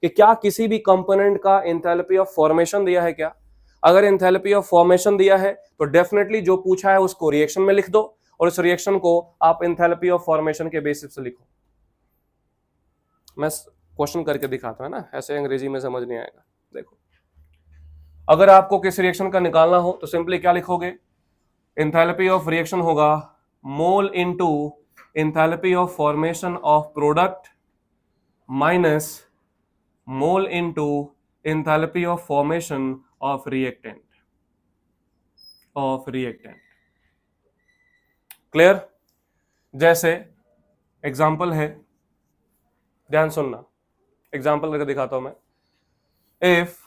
कि क्या किसी भी कंपोनेंट का एंथैल्पी ऑफ फॉर्मेशन दिया है क्या? अगर एंथैल्पी ऑफ फॉर्मेशन दिया है तो डेफिनेटली जो पूछा है उसको रिएक्शन में लिख दो, और उस रिएक्शन को आप एंथैल्पी ऑफ फॉर्मेशन के बेसिस से लिखो। मैं क्वेश्चन करके दिखाता हूं ना, ऐसे अंग्रेजी में समझ नहीं आएगा। देखो, अगर आपको किस रिएक्शन का निकालना हो तो सिंपली क्या लिखोगे? एंथैल्पी ऑफ रिएक्शन होगा mole into enthalpy of formation of product minus mole into enthalpy of formation of reactant clear? जैसे एग्जाम्पल है, ध्यान सुनना, एग्जाम्पल करके दिखाता हूं मैं। If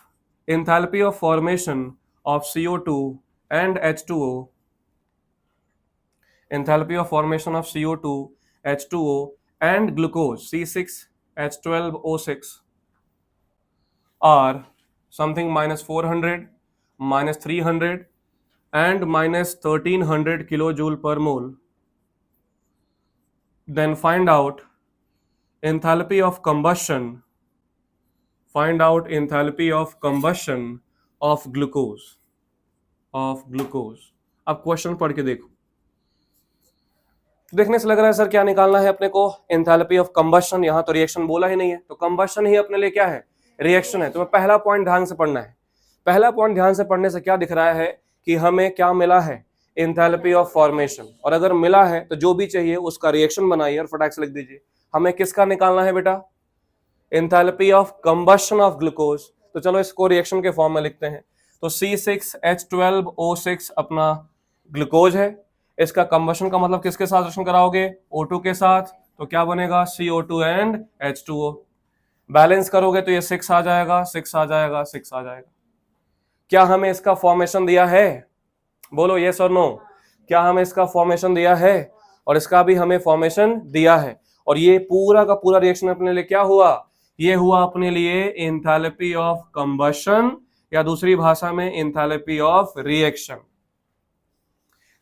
enthalpy of formation of CO2 and H2O, enthalpy of formation of CO2, H2O and glucose C6H12O6 are something minus 400, minus 300 and minus 1300 kilojoule per mole, then find out enthalpy of combustion of glucose. अब question पढ़ के देखो, देखने से लग रहा है sir क्या निकालना है अपने को, एंथैल्पी ऑफ कंबशन। यहां तो रिएक्शन बोला ही नहीं है, तो कंबशन ही अपने लिए क्या है, रिएक्शन है। तो पहला पॉइंट ध्यान से पढ़ना है। पहला पॉइंट ध्यान से पढ़ने से क्या दिख रहा है कि हमें क्या मिला है, एंथैल्पी ऑफ फॉर्मेशन। और अगर मिला है तो जो भी चाहिए उसका रिएक्शन बनाइए और फटाक से लिख दीजिए। हमें किसका निकालना है बेटा, enthalpy of combustion of glucose. तो चलो इसको रिएक्शन के फॉर्म में लिखते हैं। तो C6H12O6 अपना ग्लूकोज है, इसका कंबशन का मतलब किसके साथ रिएक्शन कराओगे, O2 के साथ। तो क्या बनेगा, CO2 एंड H2O। बैलेंस करोगे तो ये 6 आ जाएगा, 6 आ जाएगा, 6 आ जाएगा। क्या हमें इसका फॉर्मेशन दिया है, बोलो यस और नो। क्या हमें इसका फॉर्मेशन दिया है, और इसका भी हमें फॉर्मेशन दिया है। और ये पूरा का पूरा रिएक्शन अपने लिए क्या हुआ, ये हुआ अपने लिए एंथैल्पी ऑफ कंबशन, या दूसरी भाषा में एंथैल्पी ऑफ रिएक्शन।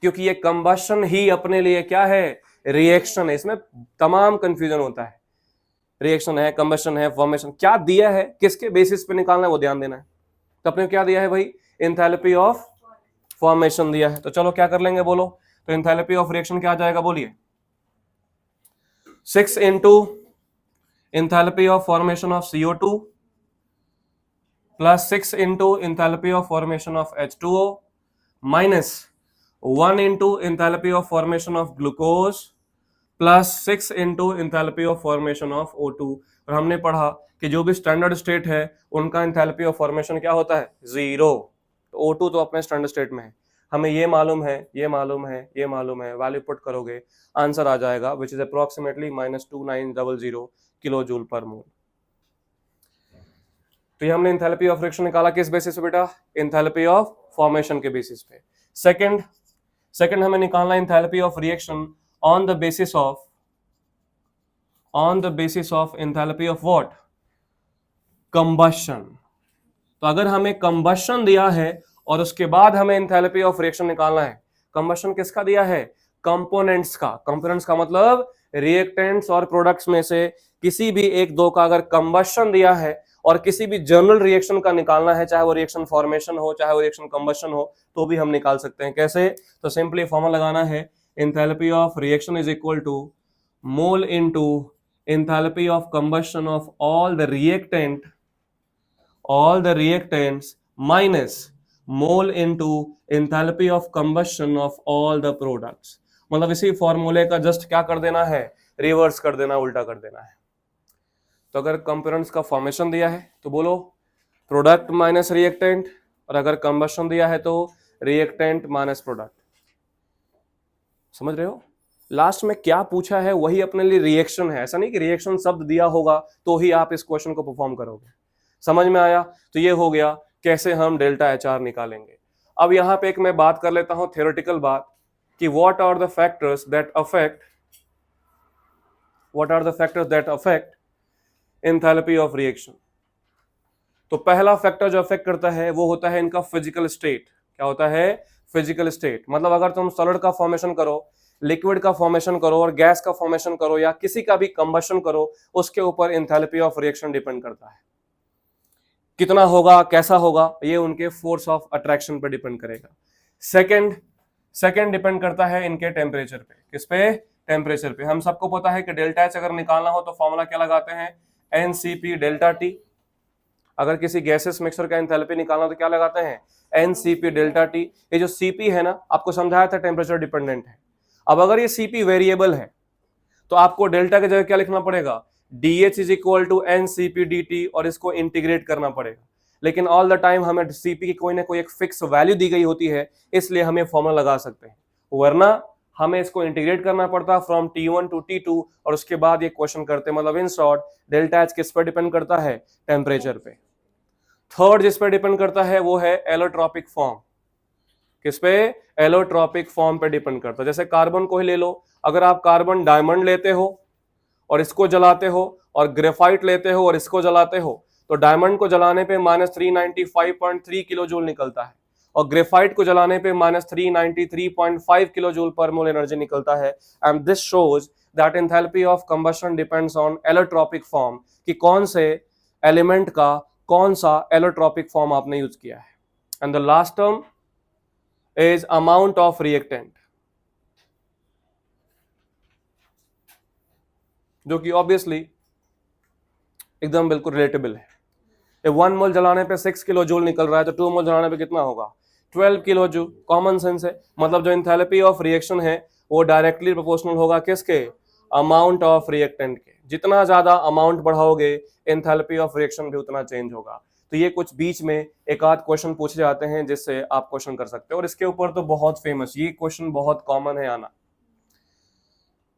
क्योंकि ये कंबशन ही अपने लिए क्या है, रिएक्शन है। इसमें तमाम कंफ्यूजन होता है, रिएक्शन है, कंबशन है, फॉर्मेशन, क्या दिया है, किसके बेसिस पे निकालना है वो ध्यान देना है। तो अपने क्या दिया है भाई, एंथैल्पी ऑफ फॉर्मेशन दिया है। तो चलो क्या कर लेंगे बोलो, तो एंथैल्पी ऑफ रिएक्शन क्या आ जाएगा बोलिए, 6 into enthalpy of formation of CO2 plus 6 into enthalpy of formation of H2O minus 1 into enthalpy of formation of glucose plus 6 into enthalpy of formation of O2। और हमने पढ़ा कि जो भी स्टैंडर्ड स्टेट है उनका एंथैल्पी ऑफ फॉर्मेशन क्या होता है, 0। तो O2 तो अपने स्टैंडर्ड स्टेट में है, हमें ये मालूम है, ये मालूम है, ये मालूम है, वैल्यू पुट करोगे आंसर आ जाएगा which is approximately -2900 kilo joule per mole. तो ये हमने एंथैल्पी ऑफ रिएक्शन निकाला किस बेसिस पे बेटा, एंथैल्पी ऑफ फॉर्मेशन के बेसिस पे। सेकंड हमें निकालना enthalpy of reaction on the basis of enthalpy of what, combustion. तो अगर हमें कंबशन दिया है और उसके बाद हमें एंथैल्पी ऑफ रिएक्शन निकालना है, कंबशन किसका दिया है, कंपोनेंट्स का। कंपोनेंट्स का मतलब रिएक्टेंट्स और प्रोडक्ट्स में से किसी भी एक दो का अगर कंबशन दिया है और किसी भी जनरल रिएक्शन का निकालना है, चाहे वो रिएक्शन फॉर्मेशन हो चाहे वो रिएक्शन कंबशन हो, तो भी हम निकाल सकते हैं। कैसे, तो सिंपली फॉर्मूला लगाना है, enthalpy of reaction is equal to mole into enthalpy of combustion of all the reactants minus mole into enthalpy of combustion of all the products। मतलब इसी फॉर्मूले का जस्ट क्या कर देना है, रिवर्स कर देना, उल्टा कर देना है। तो अगर कंपोनेंट्स का फॉर्मेशन दिया है तो बोलो प्रोडक्ट माइनस रिएक्टेंट, और अगर कंबशन दिया है तो रिएक्टेंट माइनस प्रोडक्ट। समझ रहे हो, लास्ट में क्या पूछा है वही अपने लिए रिएक्शन है। ऐसा नहीं कि रिएक्शन शब्द दिया होगा तो ही आप इस क्वेश्चन को परफॉर्म करोगे। समझ में आया? तो ये हो गया कैसे हम डेल्टा HR निकालेंगे। अब यहां पे एक मैं बात कर लेता हूं थ्योरेटिकल बात कि what are the factors that affect enthalpy of reaction. तो पहला फैक्टर जो अफेक्ट करता है वो होता है इनका फिजिकल स्टेट। क्या होता है, फिजिकल स्टेट। मतलब अगर तुम सॉलिड का फॉर्मेशन करो, लिक्विड का फॉर्मेशन करो और गैस का फॉर्मेशन करो या किसी का भी कंबशन करो, उसके ऊपर एंथैल्पी ऑफ रिएक्शन डिपेंड करता है। कितना होगा, कैसा होगा, ये उनके फोर्स ऑफ अट्रैक्शन पर डिपेंड करेगा। सेकंड डिपेंड करता है इनके टेम्परेचर पे। किस पे, टेम्परेचर पे। हम सबको पता है कि डेल्टा एच अगर निकालना हो तो फॉर्मूला क्या लगाते हैं, NCP डेल्टा T। अगर किसी गैसेस मिक्सचर का एंथैल्पी निकालना हो तो क्या लगाते हैं, NCP डेल्टा T। ये जो CP है ना, आपको समझाया था टेम्परेचर डिपेंडेंट है। अब अगर ये CP वेरिएबल है तो आपको डेल्टा की जगह क्या लिखना पड़ेगा, DH is equal to NCP/dt और इसको इंटीग्रेट करना पड़ेगा, लेकिन ऑल द टाइम हमें Cp की कोई ना कोई एक फिक्स वैल्यू दी गई होती है, इसलिए हम ये फॉर्मूला लगा सकते हैं, वरना हमें इसको इंटीग्रेट करना पड़ता फ्रॉम T1 टू T2 और उसके बाद ये क्वेश्चन करते, मतलब इन शॉर्ट डेल्टा H किस पर डिपेंड करता है, टेम्परेचर पे। थर्ड जिस पर डिपेंड करता है वो है एलोट्रॉपिक फॉर्म। किस पे, एलोट्रॉपिक फॉर्म पे डिपेंड करता है। जैसे कार्बन को ही ले लो, अगर आप कार्बन डायमंड लेते हो और इसको जलाते हो और ग्रेफाइट लेते हो और इसको जलाते हो, तो डायमंड को जलाने पे -395.3 किलो जूल निकलता है और ग्रेफाइट को जलाने पे -393.5 किलो जूल पर मोल एनर्जी निकलता है। And this shows that enthalpy of combustion depends on allotropic form, कि कौन से एलिमेंट का कौन सा एलोट्रॉपिक फॉर्म आपने यूज किया है। And the last term is amount of reactant, जो कि ऑब्वियसली एकदम बिल्कुल रिलेटेबल है। 1 मोल जलाने पे 6 किलो जूल निकल रहा है, तो 2 मोल जलाने पे कितना होगा, 12 किलो जूल। कॉमन सेंस है, मतलब जो एंथैल्पी ऑफ रिएक्शन है वो डायरेक्टली प्रोपोर्शनल होगा किसके, अमाउंट ऑफ रिएक्टेंट के। जितना ज्यादा अमाउंट बढ़ाओगे एंथैल्पी ऑफ रिएक्शन भी उतना चेंज होगा। तो ये कुछ बीच में एक आध क्वेश्चन पूछे जाते हैं जिससे आप क्वेश्चन कर सकते हो, और इसके ऊपर तो बहुत फेमस, ये क्वेश्चन बहुत कॉमन है आना।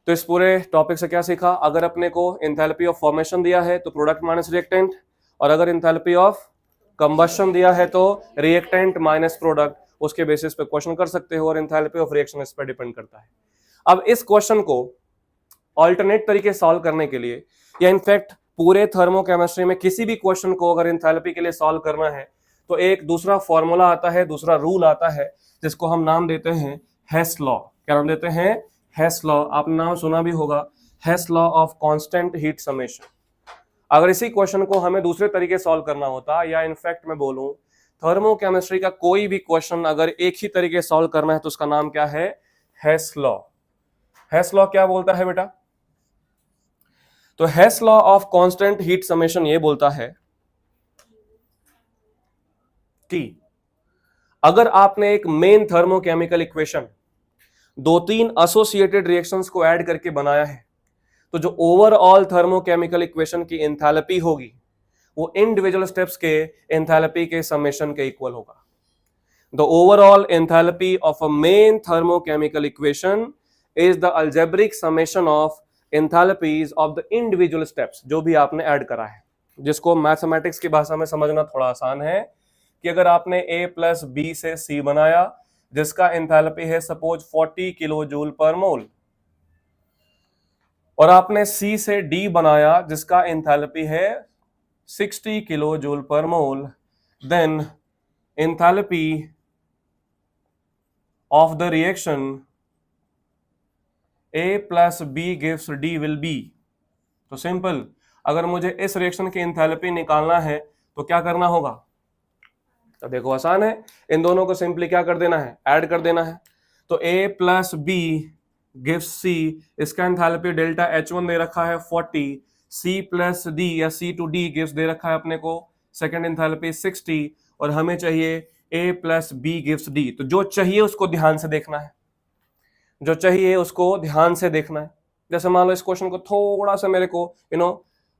तो इस पूरे टॉपिक से क्या सीखा, अगर अपने को एंथैल्पी ऑफ फॉर्मेशन दिया है तो प्रोडक्ट माइनस रिएक्टेंट, और अगर एंथैल्पी ऑफ कंबशन दिया है तो रिएक्टेंट माइनस प्रोडक्ट, उसके बेसिस पे क्वेश्चन कर सकते हो, और एंथैल्पी ऑफ रिएक्शन इस पर डिपेंड करता है। अब इस क्वेश्चन को ऑल्टरनेट तरीके सॉल्व करने के लिए, या इनफैक्ट पूरे थर्मोकेमिस्ट्री में किसी भी क्वेश्चन को अगर एंथैल्पी के लिए सॉल्व करना है, तो एक दूसरा फॉर्मूला आता है, दूसरा रूल आता है, जिसको हम नाम देते हैं हेस लॉ। क्या नाम देते हैं, हेस लॉ। आपने नाम सुना भी होगा, Hess law of constant heat summation. अगर इसी क्वेश्चन को हमें दूसरे तरीके सॉल्व करना होता, या इनफैक्ट मैं बोलूं थर्मोकेमिस्ट्री का कोई भी क्वेश्चन अगर एक ही तरीके सॉल्व करना है, तो उसका नाम क्या है, हेस लॉ। हेस लॉ क्या बोलता है बेटा, तो Hess law of constant heat summation ये बोलता है कि अगर आपने एक main thermochemical equation 2-3 associated reactions को ऐड करके बनाया है, तो जो ओवरऑल थर्मोकेमिकल इक्वेशन की एंथैल्पी होगी वो इंडिविजुअल स्टेप्स के एंथैल्पी के समेशन के इक्वल होगा। The overall enthalpy of a main thermochemical equation is the algebraic summation of enthalpies of the individual steps, जो भी आपने ऐड करा है, जिसको मैथमेटिक्स की भाषा में समझना थोड़ा आसान है, कि अगर आपने A + B से C बनाया जिसका एंथैल्पी है सपोज 40 किलो जूल पर मोल, और आपने C से D बनाया जिसका एंथैल्पी है 60 kilo joule per mole, then enthalpy of the reaction A + B gives D will be। तो सिंपल, अगर मुझे इस रिएक्शन की एंथैल्पी निकालना है तो क्या करना होगा, तो देखो आसान है, इन दोनों को सिंपली क्या कर देना है, ऐड कर देना है। तो A + B gives C, इसका एंथैल्पी डेल्टा H1 दे रखा है 40, C + D या C to D gives दे रखा है अपने को सेकेंड एंथैल्पी 60, और हमें चाहिए A + B gives D। तो जो चाहिए उसको ध्यान से देखना है, जो चाहिए उसको ध्यान से देखना है। जैसे मान लो इस क्वेश्चन को थोड़ा सा मेरे को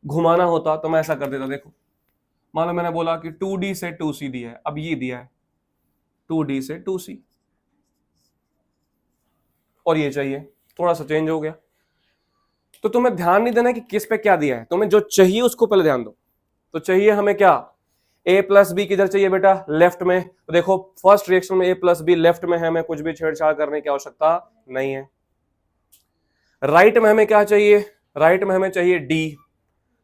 घुमाना होता, तो मैं ऐसा कर देता, देखो मान लो मैंने बोला कि 2D से 2C दिया है, अब ये दिया है 2D से 2C, और ये चाहिए, थोड़ा सा चेंज हो गया। तो तुम्हें ध्यान नहीं देना कि किस पे क्या दिया है, तुम्हें जो चाहिए उसको पहले ध्यान दो। तो चाहिए हमें क्या, A + B किधर चाहिए बेटा, लेफ्ट में। तो देखो फर्स्ट रिएक्शन में A + B लेफ्ट में है, हमें कुछ भी छेड़छाड़ करने की आवश्यकता नहीं है। राइट में हमें क्या चाहिए, राइट में हमें चाहिए D।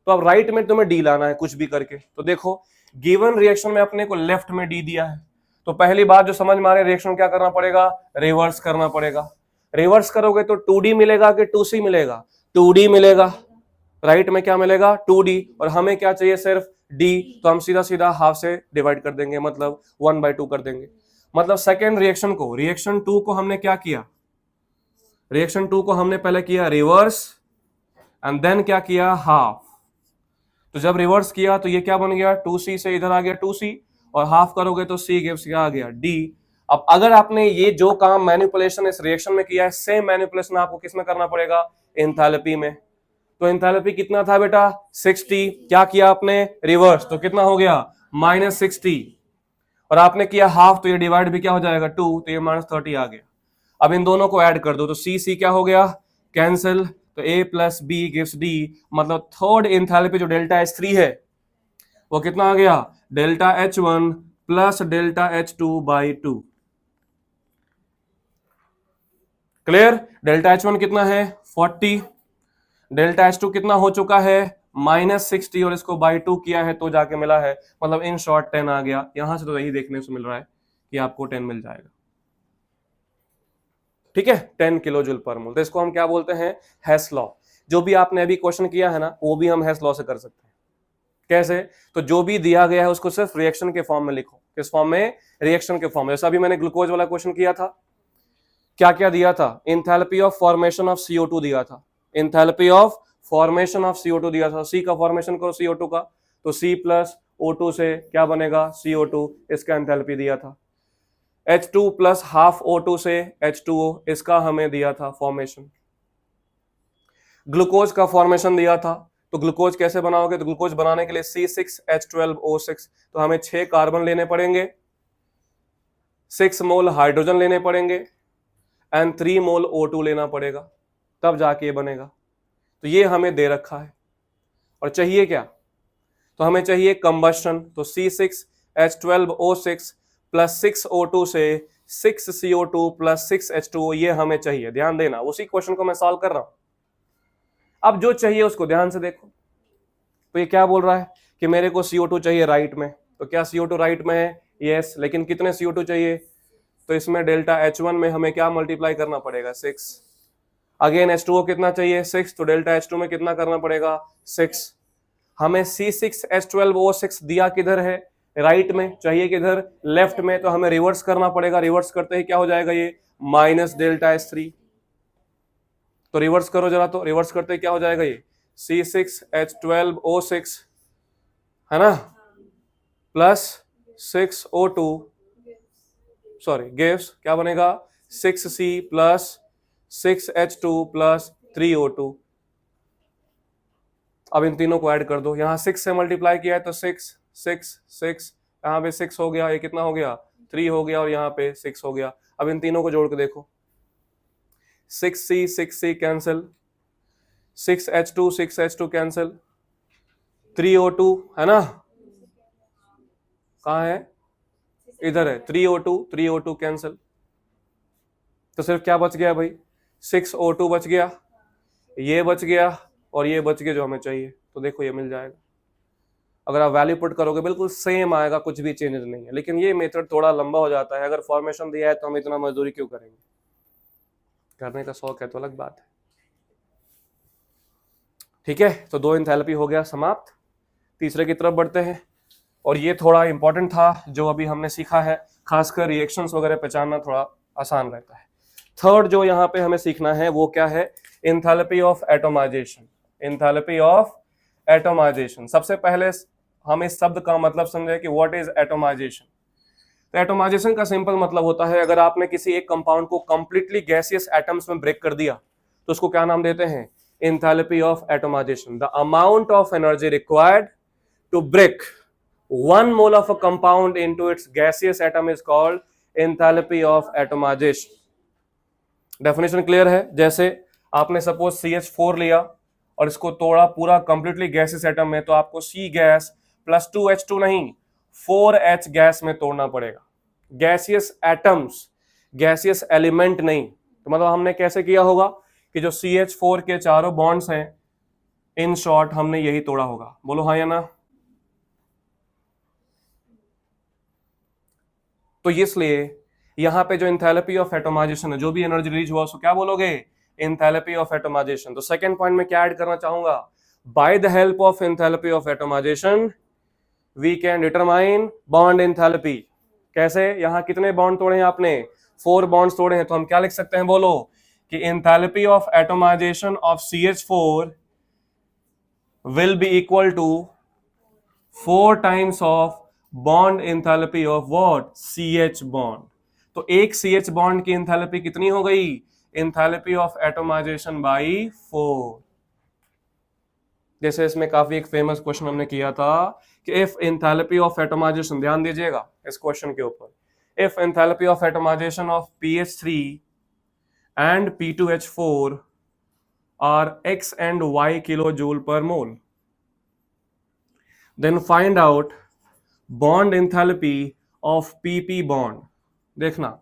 तो अब राइट में तुम्हें D लाना है कुछ भी करके। तो देखो गिवन रिएक्शन में अपने को लेफ्ट में D दिया है, तो पहली बात जो समझ में आ रही है, रिएक्शन क्या करना पड़ेगा, रिवर्स करना पड़ेगा। रिवर्स करोगे तो 2D मिलेगा कि 2C मिलेगा, 2D मिलेगा। राइट में क्या मिलेगा, 2D, और हमें क्या चाहिए, सिर्फ D, तो हम सीधा सीधा हाफ से डिवाइड कर देंगे, मतलब 1/2 कर देंगे। मतलब सेकेंड रिएक्शन को, रिएक्शन 2 को हमने क्या किया, रिएक्शन 2 को हमने पहले किया रिवर्स, एंड देन क्या किया, हाफ। तो जब रिवर्स किया तो ये क्या बन गया, 2C से इधर आ गया 2C, और हाफ करोगे तो C गिव्स क्या आ गया, D। अब अगर आपने ये जो काम मैनिपुलेशन इस रिएक्शन में किया है, सेम मैनिपुलेशन आपको किस में करना पड़ेगा, एंथैल्पी में। तो एंथैल्पी कितना था बेटा 60, क्या किया आपने रिवर्स, तो कितना हो गया -60, और आपने किया हाफ तो ये डिवाइड भी क्या हो जाएगा 2, तो ये -30 आ गया। अब इन दोनों को ऐड कर दो तो सी सी क्या हो गया कैंसिल, तो A plus B gives D, मतलब थर्ड एंथैल्पी जो डेल्टा H3 है वो कितना आ गया delta H1 plus delta H2 by 2। Clear, delta H1 कितना है 40, डेल्टा H2 कितना हो चुका है -60, और इसको बाई 2 किया है तो जाके मिला है, मतलब इन शॉर्ट 10 आ गया। यहां से तो यही देखने को मिल रहा है कि आपको 10 मिल जाएगा, ठीक है 10 किलो जूल पर मोल। तो इसको हम क्या बोलते हैं हेस लॉ। जो भी आपने अभी क्वेश्चन किया है ना वो भी हम हेस लॉ से कर सकते हैं। कैसे, तो जो भी दिया गया है उसको सिर्फ रिएक्शन के फॉर्म में लिखो। किस फॉर्म में, रिएक्शन के फॉर्म में। जैसा अभी मैंने ग्लूकोज वाला क्वेश्चन किया था, क्या क्या दिया था, enthalpy of formation of CO2 दिया था, enthalpy of formation of CO2 दिया था। C का फॉर्मेशन करो CO2 का, तो C प्लस O2 से क्या बनेगा CO2, इसका एंथैल्पी दिया था। H2 प्लस हाफ O2 से H2O, इसका हमें दिया था फॉर्मेशन। ग्लूकोज का फॉर्मेशन दिया था, तो ग्लूकोज कैसे बनाओगे, तो ग्लूकोज बनाने के लिए C6H12O6, तो हमें 6 कार्बन लेने पड़ेंगे, 6 मोल हाइड्रोजन लेने पड़ेंगे एंड 3 मोल O2 लेना पड़ेगा, तब जाके ये बनेगा। तो ये हमें दे रखा है, और चाहिए क्या, तो हमें चाहिए कंबस्शन, तो C6H12O6 प्लस 6O2 से 6CO2 प्लस 6H2O, ये हमें चाहिए। ध्यान देना, उसी क्वेश्चन को मैं सॉल्व कर रहा हूं। अब जो चाहिए उसको ध्यान से देखो, तो ये क्या बोल रहा है कि मेरे को CO2 चाहिए राइट में, तो क्या CO2 राइट में है, यस, लेकिन कितने CO2 चाहिए, तो इसमें डेल्टा H1 में हमें क्या मल्टीप्लाई करना पड़ेगा 6, अगेन H2O कितना चाहिए 6, तो डेल्टा H2 में कितना करना पड़ेगा 6। हमें C6H12O6 दिया किधर है, राइट में, चाहिए किधर लेफ्ट में, तो हमें रिवर्स करना पड़ेगा। रिवर्स करते ही क्या हो जाएगा ये माइनस डेल्टा H3, तो रिवर्स करो जरा, तो रिवर्स करते क्या हो जाएगा ये C6H12O6 है ना प्लस 6O2, सॉरी गिव्स क्या बनेगा 6C plus 6H2 plus 3O2। अब इन तीनों को ऐड कर दो, यहां 6 से मल्टीप्लाई किया है तो 6 6 6, यहां पे 6 हो गया, ये कितना हो गया 3 हो गया, और यहां पे 6 हो गया। अब इन तीनों को जोड़ के देखो, 6C cancel, 6H2 cancel, 3O2 है ना, कहाँ है, इधर है 3O2 कैंसिल, तो सिर्फ क्या बच गया भाई 6O2 बच गया, ये बच गया और ये बच गया जो हमें चाहिए। तो देखो ये मिल जाएगा, अगर आप वैल्यू पुट करोगे बिल्कुल सेम आएगा, कुछ भी चेंजेस नहीं है। लेकिन ये मेथड थोड़ा लंबा हो जाता है, अगर फॉर्मेशन दिया है तो हम इतना मजदूरी क्यों करेंगे, करने का शौक है तो अलग बात है। ठीक है, तो 2 एंथैल्पी हो गया समाप्त। तीसरे की तरफ बढ़ते हैं, और ये थोड़ा इंपॉर्टेंट था जो अभी हमने सीखा है, खासकर रिएक्शंस वगैरह पहचानना थोड़ा आसान रहता है। थर्ड जो यहाँ पे हमें सीखना है वो क्या है, enthalpy of atomisation. Enthalpy of atomisation, सबसे पहले हम इस शब्द का मतलब समझे कि व्हाट इज एटोमाइजेशन। तो एटोमाइजेशन का सिंपल मतलब होता है, अगर आपने किसी एक कंपाउंड को कंप्लीटली गैसियस एटम्स में ब्रेक कर दिया तो उसको क्या नाम देते हैं, enthalpy of atomisation. The amount of energy required to break 1 mole of a compound into its gaseous atom is called enthalpy of atomization. Definition clear है, जैसे आपने सपोज CH4 लिया और इसको तोड़ा पूरा कंप्लीटली गैसियस एटम में, तो आपको C गैस प्लस 2H2 नहीं 4H गैस में तोड़ना पड़ेगा। गैसियस एटम्स, गैसियस एलिमेंट नहीं। तो मतलब हमने कैसे किया होगा कि जो CH4 के चारों बॉन्ड्स हैं, इन शॉर्ट हमने यही तोड़ा होगा, बोलो हाँ या ना। तो इसलिए यहां पे जो एंथैल्पी ऑफ एटोमाइजेशन है, जो भी एनर्जी रिलीज हुआ उसको क्या बोलोगे, एंथैल्पी ऑफ एटोमाइजेशन। तो सेकंड पॉइंट में क्या ऐड करना चाहूंगा, by the help of enthalpy of atomisation we can determine bond enthalpy. कैसे, यहां कितने बॉन्ड तोड़े हैं आपने, 4 बॉन्ड्स तोड़े हैं, तो हम क्या लिख सकते हैं, बोलो कि enthalpy of atomisation of CH4 will be equal to 4 times of bond enthalpy of what, CH bond. तो एक CH बॉन्ड की एंथैल्पी कितनी हो गई, एंथैल्पी ऑफ एटोमाइजेशन बाई 4। जैसे इसमें काफी एक फेमस क्वेश्चन हमने किया था कि इफ एंथैल्पी ऑफ एटमाइजेशन, ध्यान दीजिएगा इस क्वेश्चन के ऊपर, if enthalpy of atomisation of PH3 and P2H4 are X and Y kilojoule per mole, then find out bond enthalpy of PP bond। देखना,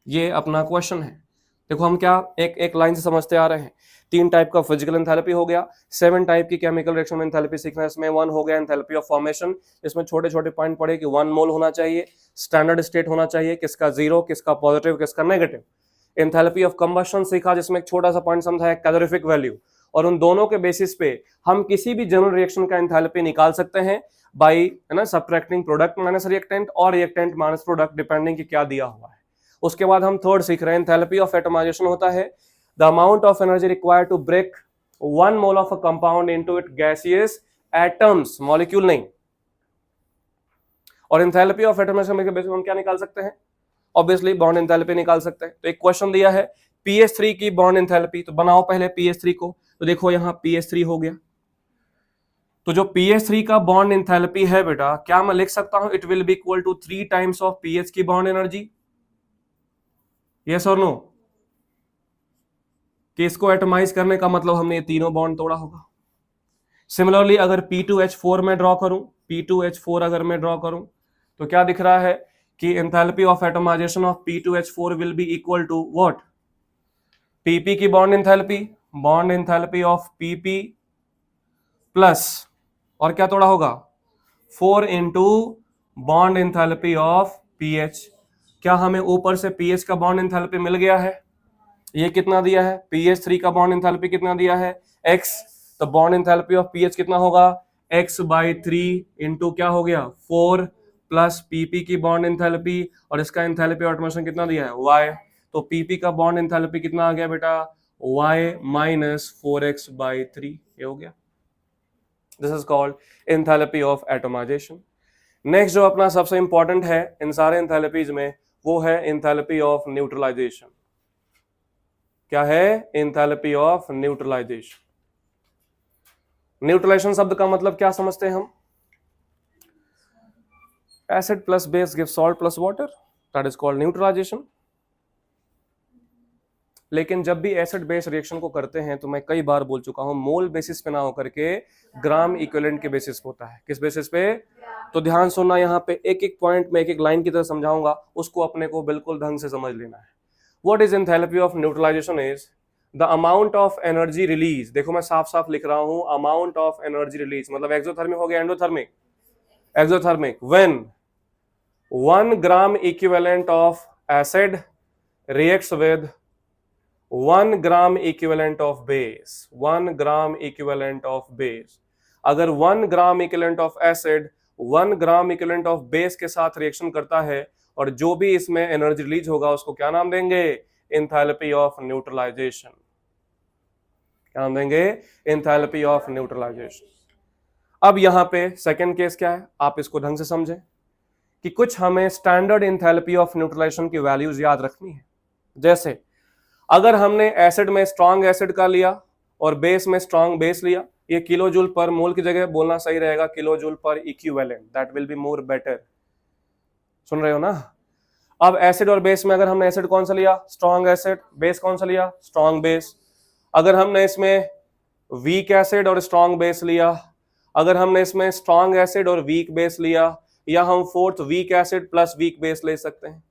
ये अपना क्वेश्चन है। देखो हम क्या एक एक लाइन से समझते आ रहे हैं, 3 टाइप का फिजिकल एंथैल्पी हो गया, 7 टाइप की केमिकल रिएक्शन में एंथैल्पी सीखना है। इसमें 1 हो गया एंथैल्पी ऑफ फॉर्मेशन, इसमें छोटे छोटे पॉइंट पड़े कि 1 मोल होना चाहिए, स्टैंडर्ड स्टेट होना चाहिए, किसका 0, किसका पॉजिटिव, किसका नेगेटिव। एंथैल्पी ऑफ कंबशन सीखा, जिसमें एक छोटा सा पॉइंट समझा है कैलोरीफिक वैल्यू, और उन दोनों के बेसिस पे हम किसी भी जनरल रिएक्शन का एंथैल्पी निकाल सकते हैं बाय, है ना, सबट्रैक्टिंग प्रोडक्ट माइनस रिएक्टेंट और रिएक्टेंट माइनस प्रोडक्ट, डिपेंडिंग कि क्या दिया हुआ है। उसके बाद हम थर्ड सीख रहे हैं, एंथैल्पी ऑफ एटमाइजेशन होता है the amount of energy required to break 1 mole of a compound into it gaseous atoms, molecule नहीं। और एंथैल्पी ऑफ एटमाइजेशन के बेसिस पे हम क्या निकाल सकते हैं, ऑब्वियसली बॉन्ड एंथैल्पी निकाल सकते हैं। तो एक क्वेश्चन दिया है PH3 की बॉन्ड एंथैल्पी, तो बनाओ पहले PH3 को। तो देखो यहां PH3 हो गया, तो जो PH3 का बॉन्ड एंथैल्पी है बेटा, क्या मैं लिख सकता हूं, it will be equal to 3 times of PH की बॉन्ड एनर्जी, यस और नो? कि इसको एटमाइज करने का मतलब हमने ये तीनों बॉन्ड तोड़ा होगा। सिमिलरली अगर P2H4 में ड्रॉ करूं, P2H4 अगर मैं ड्रॉ करूं, तो क्या दिख रहा है कि enthalpy of atomisation of P2H4 will be equal to what, PP की bond enthalpy of PP plus, और क्या तोड़ा होगा, 4 into bond enthalpy of PH। क्या हमें ऊपर से PH का बॉन्ड एंथैल्पी मिल गया है? ये कितना दिया है, PH3 का बॉन्ड एंथैल्पी कितना दिया है, X। तो बॉन्ड एंथैल्पी ऑफ PH कितना होगा, X/3 इंटू क्या हो गया 4 प्लस PP की बॉन्ड एंथैल्पी, और इसका एंथैल्पी ऑफ एटमॉस्फेयर कितना दिया है, Y। तो PP का बॉन्ड एंथैल्पी कितना आ गया बेटा, Y माइनस 4X/3, ये हो गया। This is called enthalpy of atomisation. Next जो अपना सबसे इंपॉर्टेंट है इन सारे एंथैल्पीज में, वो है एंथैल्पी ऑफ न्यूट्रलाइजेशन। क्या है, एंथैल्पी ऑफ न्यूट्रलाइजेशन। न्यूट्रलाइजेशन शब्द का मतलब क्या समझते हैं हम, acid plus base give salt plus water, that is called neutralisation. लेकिन जब भी एसिड बेस रिएक्शन को करते हैं, तो मैं कई बार बोल चुका हूं, मोल बेसिस पे ना होकर के ग्राम इक्विवेलेंट के बेसिस पे होता है। किस बेसिस पे? तो ध्यान सुनना, यहाँ पे एक एक पॉइंट में एक एक लाइन की तरह समझाऊंगा, उसको अपने को बिल्कुल ढंग से समझ लेना है। What is enthalpy of neutralization is the amount of energy release। देखो मैं साफ साफ लिख रहा हूं, amount of energy release मतलब एक्सोथर्मिक हो गया endothermic, exothermic when 1 gram equivalent of acid reacts with 1 gram equivalent of base, 1 gram equivalent of base। अगर 1 gram equivalent of acid 1 gram equivalent of base के साथ रिएक्शन करता है, और जो भी इसमें एनर्जी रिलीज होगा उसको क्या नाम देंगे, एंथैल्पी ऑफ न्यूट्रलाइजेशन। क्या नाम देंगे, एंथैल्पी ऑफ न्यूट्रलाइजेशन। अब यहां पे सेकंड केस क्या है, आप इसको ढंग से समझें कि कुछ हमें स्टैंडर्ड एंथैल्पी ऑफ न्यूट्रलाइजेशन की वैल्यूज याद रखनी है। जैसे अगर हमने एसिड में स्ट्रॉन्ग एसिड का लिया और बेस में स्ट्रॉन्ग बेस लिया, ये किलो जूल पर मोल की जगह बोलना सही रहेगा kilo joule per equivalent, that will be more better. सुन रहे हो ना? अब एसिड और बेस में अगर हमने एसिड कौन सा लिया, स्ट्रॉन्ग एसिड, बेस कौन सा लिया, स्ट्रॉन्ग बेस। अगर हमने इसमें वीक एसिड और स्ट्रॉन्ग बेस लिया, अगर हमने इसमें स्ट्रॉन्ग एसिड और वीक बेस लिया, या हम fourth weak acid plus weak base ले सकते हैं,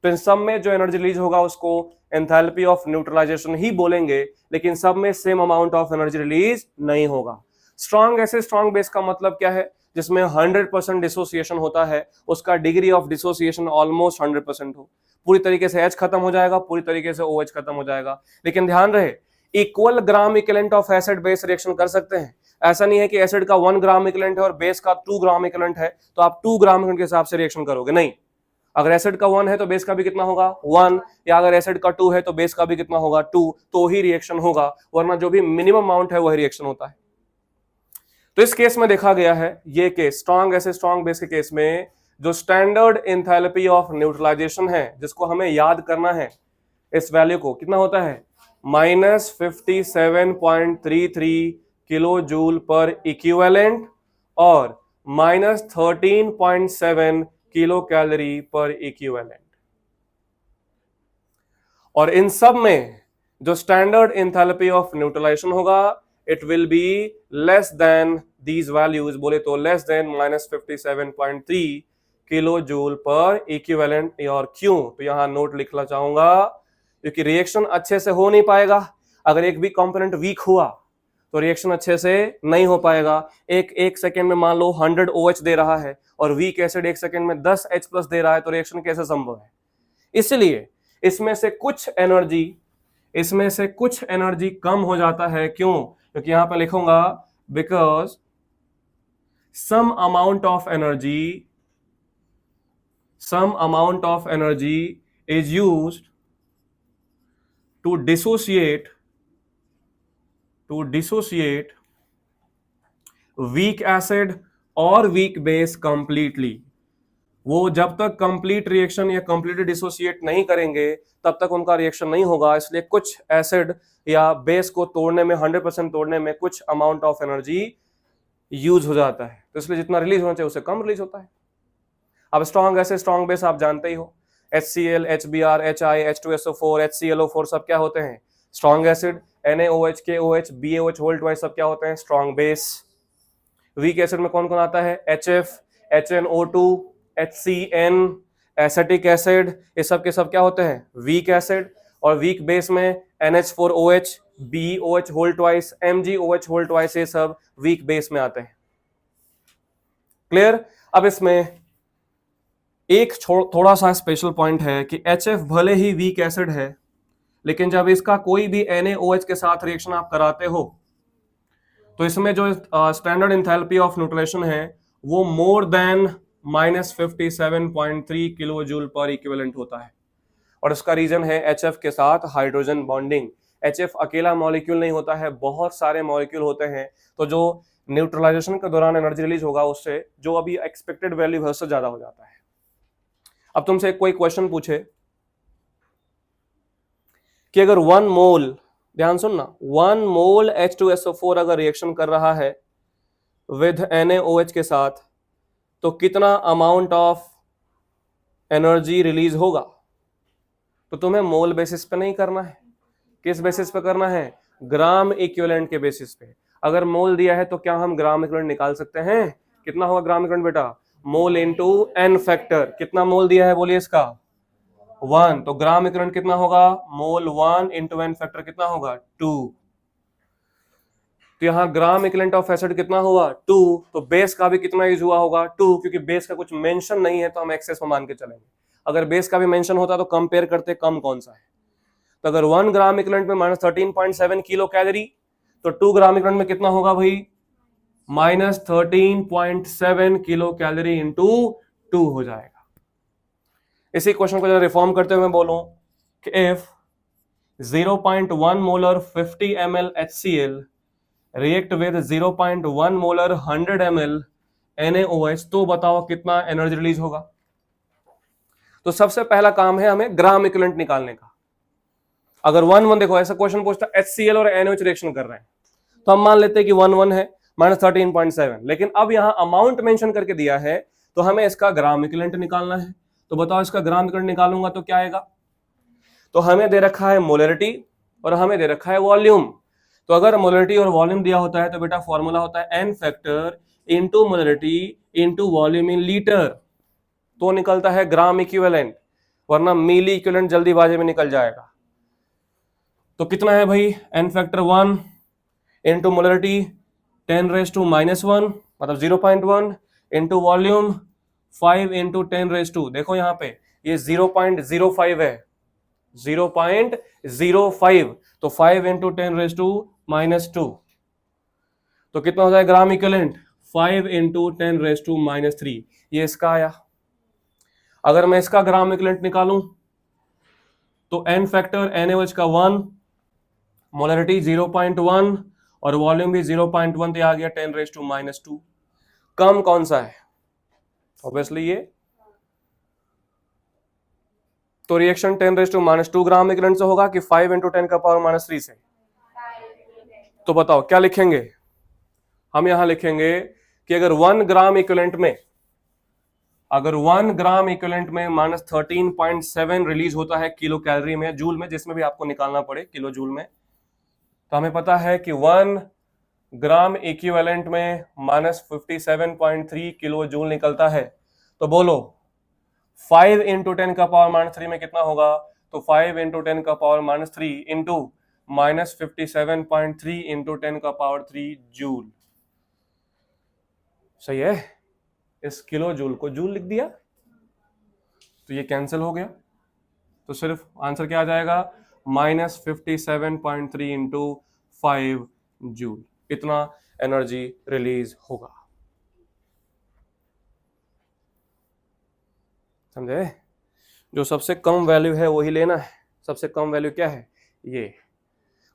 तो इन सब में जो एनर्जी रिलीज होगा उसको एंथैल्पी ऑफ न्यूट्रलाइजेशन ही बोलेंगे, लेकिन सब में same amount of energy release नहीं होगा। स्ट्रॉन्ग एसिड स्ट्रॉन्ग बेस का मतलब क्या है, जिसमें 100% डिसोसिएशन होता है, उसका डिग्री ऑफ डिसोसिएशन ऑलमोस्ट 100% हो, पूरी तरीके से H खत्म हो जाएगा, पूरी तरीके से OH खत्म हो जाएगा। लेकिन ध्यान रहे, equal gram equivalent of acid base reaction कर सकते हैं। ऐसा नहीं है कि एसिड का 1 ग्राम इक्विवेलेंट है और बेस का 2 ग्राम इक्विवेलेंट है तो आप 2 ग्राम के हिसाब से रिएक्शन करोगे, नहीं। अगर एसिड का 1 है तो बेस का भी कितना होगा 1, या अगर एसिड का 2 है तो बेस का भी कितना होगा 2, तो ही रिएक्शन होगा, वरना जो भी मिनिमम अमाउंट है वही रिएक्शन होता है। तो इस केस में देखा गया है, ये case strong acid strong base के केस में जो स्टैंडर्ड एंथैल्पी ऑफ न्यूट्रलाइजेशन है, जिसको हमें याद करना है, इस वैल्यू को कितना होता है -57.33 किलो जूल पर इक्विवेलेंट और -13.7 किलो कैलोरी पर इक्विवेलेंट। और इन सब में जो स्टैंडर्ड एंथैल्पी ऑफ न्यूट्रलाइजेशन होगा it will be less than these values, बोले तो less than -57.3 kilo joule per equivalent. और क्यों, तो यहां नोट लिखना चाहूंगा क्योंकि रिएक्शन अच्छे से हो नहीं पाएगा। अगर एक भी कंपोनेंट वीक हुआ तो रिएक्शन अच्छे से नहीं हो पाएगा। एक सेकेंड में मान लो 100 OH दे रहा है और वीक एसिड एक सेकेंड में 10 H+ दे रहा है, तो रिएक्शन कैसे संभव है? इसलिए इसमें से कुछ एनर्जी कम हो जाता है। क्यों? क्योंकि यहां पर लिखूंगा because some amount of energy is used to dissociate weak acid और वीक बेस कंप्लीटली। वो जब तक कंप्लीट रिएक्शन या कंप्लीटली डिसोसिएट नहीं करेंगे तब तक उनका रिएक्शन नहीं होगा। इसलिए कुछ एसिड या बेस को तोड़ने में 100% तोड़ने में कुछ अमाउंट ऑफ एनर्जी यूज हो जाता है, तो इसलिए जितना रिलीज होना चाहिए उससे कम रिलीज होता है। अब स्ट्रॉन्ग एसिड स्ट्रॉन्ग बेस आप जानते ही हो, HCl, HBr, HI, H2SO4, HClO4 सब क्या होते हैं? Strong acid. NaOH, KOH, BaOH whole twice सब क्या होते हैं? Strong base. वीक एसिड में कौन कौन आता है? HF, HNO2, HCN, acetic acid, ये सब के सब क्या होते हैं? Weak acid. और वीक बेस में NH4OH, BOH whole twice, MgOH whole twice, ये सब वीक बेस में आते हैं। क्लियर? अब इसमें एक थोड़ा सा स्पेशल पॉइंट है कि HF भले ही वीक एसिड है, लेकिन जब इसका कोई भी NaOH के साथ रिएक्शन आप कराते हो तो इसमें जो स्टैंडर्ड एंथैल्पी ऑफ न्यूट्रलाइजेशन है वो more than -57.3 kilo joule per equivalent होता है। और इसका रीजन है HF के साथ हाइड्रोजन बॉन्डिंग। HF अकेला मॉलिक्यूल नहीं होता है, बहुत सारे मॉलिक्यूल होते हैं, तो जो न्यूट्रलाइजेशन के दौरान एनर्जी रिलीज होगा उससे जो अभी एक्सपेक्टेड वैल्यू है उससे ज्यादा हो जाता है। अब तुमसे कोई क्वेश्चन पूछे कि अगर 1 मोल, ध्यान सुनना, 1 मोल H2SO4 अगर रिएक्शन कर रहा है विद NaOH के साथ तो कितना अमाउंट ऑफ एनर्जी रिलीज होगा? तो तुम्हें मोल बेसिस पे नहीं करना है, किस बेसिस पे करना है? ग्राम इक्विवेलेंट के बेसिस पे। अगर मोल दिया है तो क्या हम ग्राम इक्विवेलेंट निकाल सकते हैं? कितना होगा ग्राम इक्विवेलेंट बेटा? Mole into N factor. कितना मोल दिया है बोलिए इसका? 1। तो ग्राम इक्विवेलेंट कितना होगा? मोल 1 इंटू एन फैक्टर कितना होगा? 2। तो यहां ग्राम इक्विवेलेंट ऑफ एसिड कितना हुआ? 2। तो बेस का भी कितना यूज हुआ होगा? 2, क्योंकि बेस का कुछ मेंशन नहीं है तो हम एक्सेस में मान के चलेंगे। अगर बेस का भी मेंशन होता तो कंपेयर करते कम कौन सा है। तो अगर 1 ग्राम इक्विवेलेंट में -13.7 किलो कैलोरी, तो 2 ग्राम इक्विवेलेंट में कितना होगा भाई? -13.7 किलो कैलोरी इंटू 2 हो जाएगा। इसी क्वेश्चन को जरा रिफॉर्म करते हुए मैं बोलूं कि if 0.1 molar 50 ml HCl react with 0.1 molar 100 ml NaOH, तो बताओ कितना एनर्जी रिलीज होगा? तो सबसे पहला काम है हमें ग्राम इक्विवेलेंट निकालने का। अगर 1 देखो ऐसा क्वेश्चन पूछता है HCl और NaOH रिएक्शन कर रहे हैं तो हम मान लेते हैं कि 1 है -13.7, लेकिन अब यहां अमाउंट मेंशन करके दिया है तो हमें इसका ग्राम इक्विवेलेंट निकालना है। तो बताओ इसका ग्राम इक्विवेलेंट निकालूंगा तो क्या आएगा? तो हमें दे रखा है मोलरिटी और हमें दे रखा है वॉल्यूम। तो अगर मोलरिटी और वॉल्यूम दिया होता है तो बेटा फॉर्मूला होता है N factor into molarity into volume in litre, तो निकलता है ग्राम इक्विवेलेंट, वरना मिली इक्विवेलेंट जल्दीबाजी में निकल जाएगा। तो कितना है भाई? एन फैक्टर 1 इंटू मोलरिटी 10⁻⁻1 मतलब 0.1 इंटू वॉल्यूम 5 इंटू 10⁻²। देखो यहां पे ये 0.05 है, 0.05, तो 5 इंटू 10⁻²। तो कितना हो जाए ग्राम इक्विवेलेंट? 5 इंटू 10⁻⁻3। ये इसका आया। अगर मैं इसका ग्राम इक्विवेलेंट निकालूं तो एन फैक्टर NaOH का 1, मोलरिटी 0.1 और वॉल्यूम भी 0.1, तो आ गया 10⁻²। कम कौन सा है? ऑब्वियसली ये। तो रिएक्शन 10⁻² ग्राम इक्विवेलेंट से होगा कि 5 इंटू 10⁻³ से? तो बताओ क्या लिखेंगे? हम यहां लिखेंगे कि अगर 1 ग्राम इक्विवेलेंट में माइनस 13.7 रिलीज होता है किलो कैलोरी में, जूल में, जिसमें भी आपको निकालना पड़े, किलो जूल में, तो हमें पता है कि 1 ग्राम इक्विवेलेंट में माइनस 57.3 किलो जूल निकलता है। तो बोलो 5 इंटू 10 का पावर माइनस 3 में कितना होगा? तो 5 इंटू 10 का power minus 3 into minus 57.3 into 10 का पावर 3 जूल। सही है? इस किलो जूल को जूल लिख दिया तो ये कैंसिल हो गया, तो सिर्फ आंसर क्या आ जाएगा? माइनस 57.3 इंटू 5 जूल, इतना एनर्जी रिलीज होगा। समझे? जो सबसे कम वैल्यू है वही लेना है। सबसे कम वैल्यू क्या है? ये।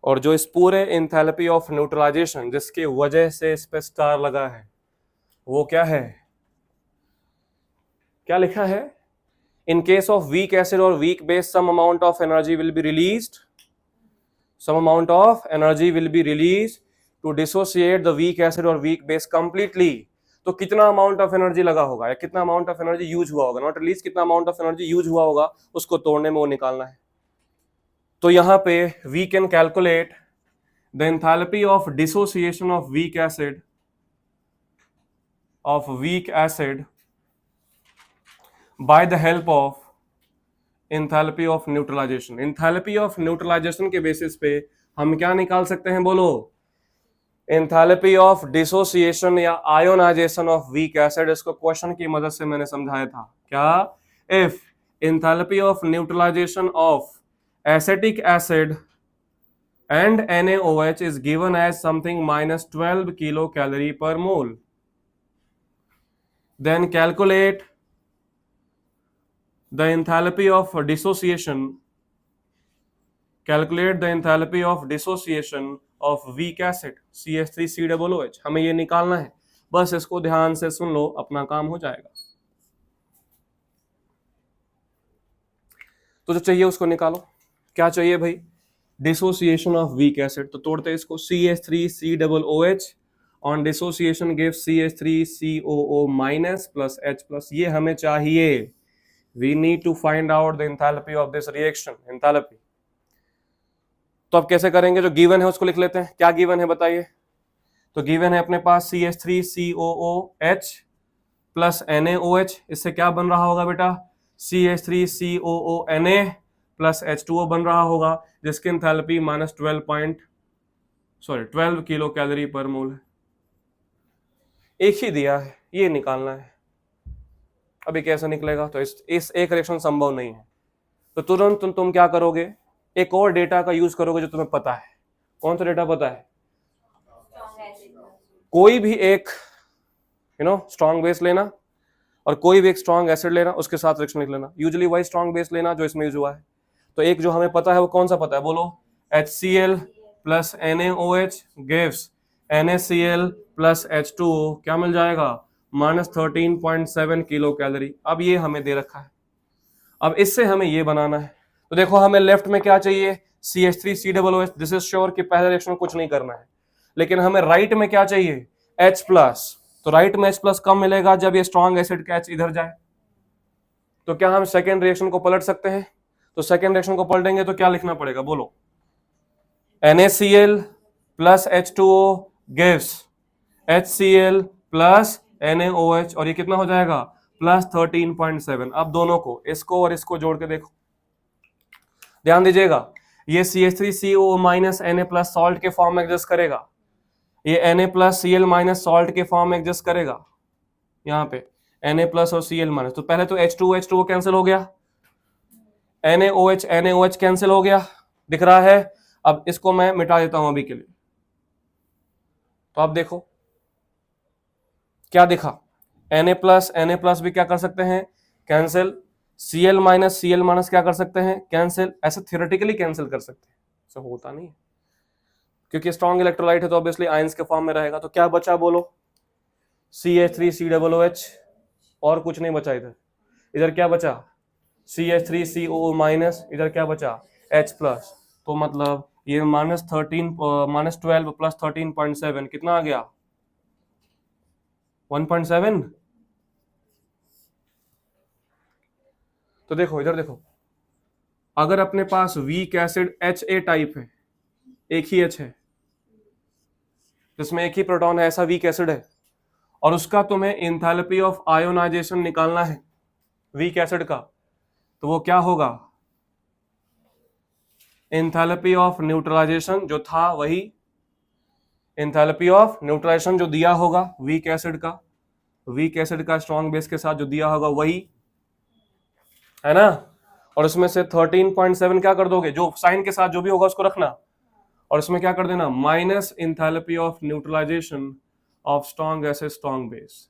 और जो इस पूरे एंथैल्पी ऑफ न्यूट्रलाइजेशन जिसके वजह से इस पे स्टार लगा है वो क्या है? क्या लिखा है? In case of weak acid और weak base some amount of energy will be released, some amount of energy will be released to dissociate the weak acid or weak base completely। तो कितना अमाउंट ऑफ एनर्जी लगा होगा या कितना amount of energy use हुआ होगा, not release, कितना amount of energy use हुआ होगा उसको तोड़ने में वो निकालना है। तो यहां पे we can calculate the enthalpy of dissociation of weak acid by the help of enthalpy of neutralisation. Enthalpy of neutralisation के बेसिस पे हम क्या निकाल सकते हैं? बोलो, एंथैल्पी ऑफ डिसोसिएशन या आयोनाइजेशन ऑफ वीक एसिड। इसको क्वेश्चन की मदद से मैंने समझाया था। क्या? If enthalpy of neutralisation of acetic acid and NaOH is given as something minus 12 kilocalorie per mole, then calculate the enthalpy of dissociation of weak acid CH3COOH। हमें ये निकालना है, बस इसको ध्यान से सुन लो, अपना काम हो जाएगा। तो जो चाहिए उसको निकालो। क्या चाहिए भाई? Dissociation of weak acid. तो तोड़ते इसको, CH3COOH on dissociation gives CH3COO minus plus H plus. ये हमें चाहिए। We need to find out the enthalpy of this reaction, enthalpy. तो अब कैसे करेंगे? जो गिवन है उसको लिख लेते हैं। क्या गिवन है बताइए? तो गिवन है अपने पास CH3COOH प्लस NaOH। इससे क्या बन रहा होगा बेटा? CH3COONA प्लस H2O बन रहा होगा, जिसकी एंथैल्पी माइनस 12 किलो कैलोरी पर मोल है। एक ही दिया है, ये निकालना है। अभी कैसे निकलेगा? तो इस एक रिएक्शन संभव नहीं है, तो तुरंत तुम क्या करोगे? एक और डेटा का यूज करोगे जो तुम्हें पता है। कौन सा डेटा पता है? कोई भी एक स्ट्रॉन्ग बेस लेना और कोई भी एक स्ट्रॉन्ग एसिड लेना, उसके साथ रिएक्शन लिख लेना। यूजुअली वही स्ट्रॉन्ग बेस लेना जो इसमें यूज हुआ है। तो एक जो हमें पता है वो कौन सा पता है? बोलो, HCl plus NaOH gives NaCl plus H2O। क्या मिल जाएगा? Minus 13.7 kilo calorie. अब ये हमें दे रखा है, अब इससे हमें ये बनाना है। तो देखो हमें लेफ्ट में क्या चाहिए? CH3COOH। दिस इज श्योर कि पहले रिएक्शन में कुछ नहीं करना है, लेकिन हमें राइट में क्या चाहिए? H plus. तो राइट में H प्लस कब मिलेगा? जब ये स्ट्रॉन्ग एसिड का H इधर जाए। तो क्या हम सेकेंड रिएक्शन को पलट सकते हैं? तो सेकेंड रिएक्शन को पलटेंगे तो क्या लिखना पड़ेगा? बोलो, NaCl plus H2O gives HCl plus NaOH, और ये कितना हो जाएगा? प्लस 13.7। अब दोनों को, इसको और इसको जोड़ के देखो, ध्यान दीजिएगा। ये CH3COO minus Na plus salt के फॉर्म में एग्जिस्ट करेगा, ये Na plus Cl minus salt के फॉर्म में एग्जिस्ट करेगा। यहाँ पे Na प्लस और Cl माइनस, तो पहले तो H2O कैंसिल हो गया, NaOH कैंसिल हो गया, दिख रहा है। अब इसको मैं मिटा देता हूं अभी के लिए। तो अब देखो क्या दिखा? Na प्लस भी क्या कर सकते हैं? कैंसिल। Cl माइनस क्या कर सकते हैं? कैंसिल। ऐसे थियोरेटिकली कैंसिल कर सकते हैं, ऐसा होता नहीं है, क्योंकि स्ट्रॉन्ग इलेक्ट्रोलाइट है तो ऑब्वियसली आयंस के फॉर्म में रहेगा। तो क्या बचा? बोलो, CH3COOH, और कुछ नहीं बचा। इधर क्या बचा? CH3COO माइनस, इधर क्या बचा? H plus. तो मतलब ये माइनस 12 प्लस 13.7 कितना आ गया? 1.7। तो देखो इधर देखो, अगर अपने पास वीक एसिड HA टाइप है, एक ही H है जिसमें एक ही प्रोटॉन है, ऐसा वीक एसिड है, और उसका तुम्हें एंथैल्पी ऑफ आयोनाइजेशन निकालना है वीक एसिड का, तो वो क्या होगा? एंथैल्पी ऑफ न्यूट्रलाइजेशन जो था वही, एंथैल्पी ऑफ न्यूट्रलाइजेशन जो दिया होगा वीक एसिड का, वीक एसिड का स्ट्रॉन्ग बेस के साथ जो दिया होगा वही है ना। और उसमें से 13.7 क्या कर दोगे, जो साइन के साथ जो भी होगा उसको रखना, और इसमें क्या कर देना, minus enthalpy of neutralisation of strong acid strong base,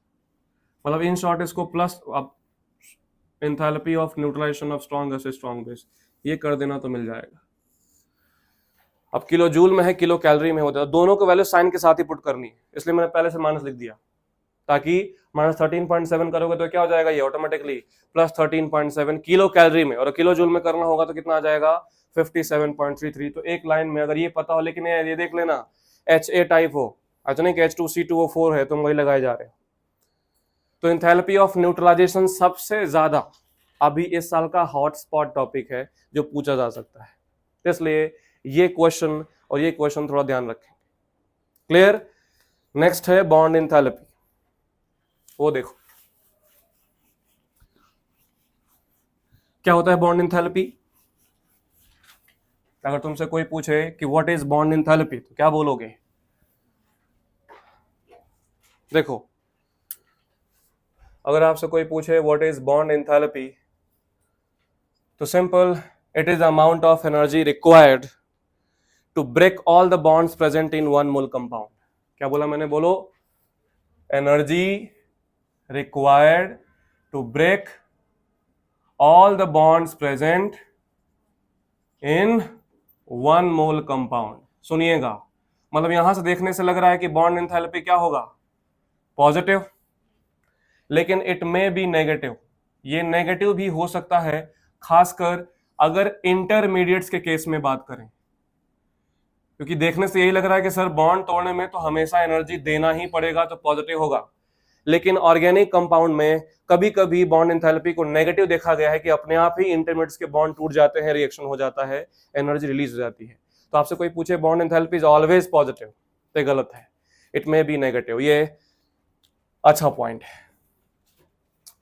मतलब इन शॉर्ट इसको प्लस अब enthalpy of neutralisation of strong acid strong base, ये कर देना तो मिल जाएगा। अब किलो जूल में है, किलो कैलोरी में होता है, दोनों को वैल्यू साइन के साथ ही पुट करनी है, इसलिए मैंने पहले से माइनस लिख दिया, ताकि -13.7 करोगे तो क्या हो जाएगा, ये ऑटोमेटिकली +13.7 किलो कैलोरी में, और किलो जूल में करना होगा तो कितना आ जाएगा 57.33। तो एक लाइन में अगर ये पता हो, लेकिन ये देख लेना HA टाइप हो, अच्छा नहीं कि H2C2O4 है, तुम वही लगाए जा रहे हो। तो एंथैल्पी ऑफ न्यूट्रलाइजेशन सबसे ज्यादा अभी इस साल का हॉटस्पॉट टॉपिक है जो पूछा जा सकता है, इसलिए ये क्वेश्चन और ये क्वेश्चन थोड़ा ध्यान रखें। क्लियर? नेक्स्ट है बॉन्ड एंथैल्पी, वो देखो क्या होता है बॉन्ड एंथैल्पी। अगर तुमसे कोई पूछे कि व्हाट इज बॉन्ड एंथैल्पी तो क्या बोलोगे? देखो, अगर आपसे कोई पूछे व्हाट इज बॉन्ड एंथैल्पी, तो simple, it is amount of energy required to break all the bonds present in one mole compound. क्या बोला मैंने, बोलो, energy required to break all the bonds present in one mole compound. सुनिएगा, मतलब यहां से देखने से लग रहा है कि बॉन्ड एंथैल्पी क्या होगा, पॉजिटिव, लेकिन इट मे बी नेगेटिव। ये नेगेटिव भी हो सकता है, खासकर अगर इंटरमीडिएट्स के केस में बात करें, क्योंकि देखने से यही लग रहा है कि सर बॉन्ड तोड़ने में तो हमेशा एनर्जी देना ही पड़ेगा तो पॉजिटिव होगा, लेकिन ऑर्गेनिक कंपाउंड में कभी कभी बॉन्ड एंथैल्पी को नेगेटिव देखा गया है कि अपने आप ही इंटरमीडिएट्स के बॉन्ड टूट जाते हैं, रिएक्शन हो जाता है, एनर्जी रिलीज हो जाती है। तो आपसे कोई पूछे bond enthalpy is always positive, तो गलत है, इट मे बी नेगेटिव। ये अच्छा पॉइंट है।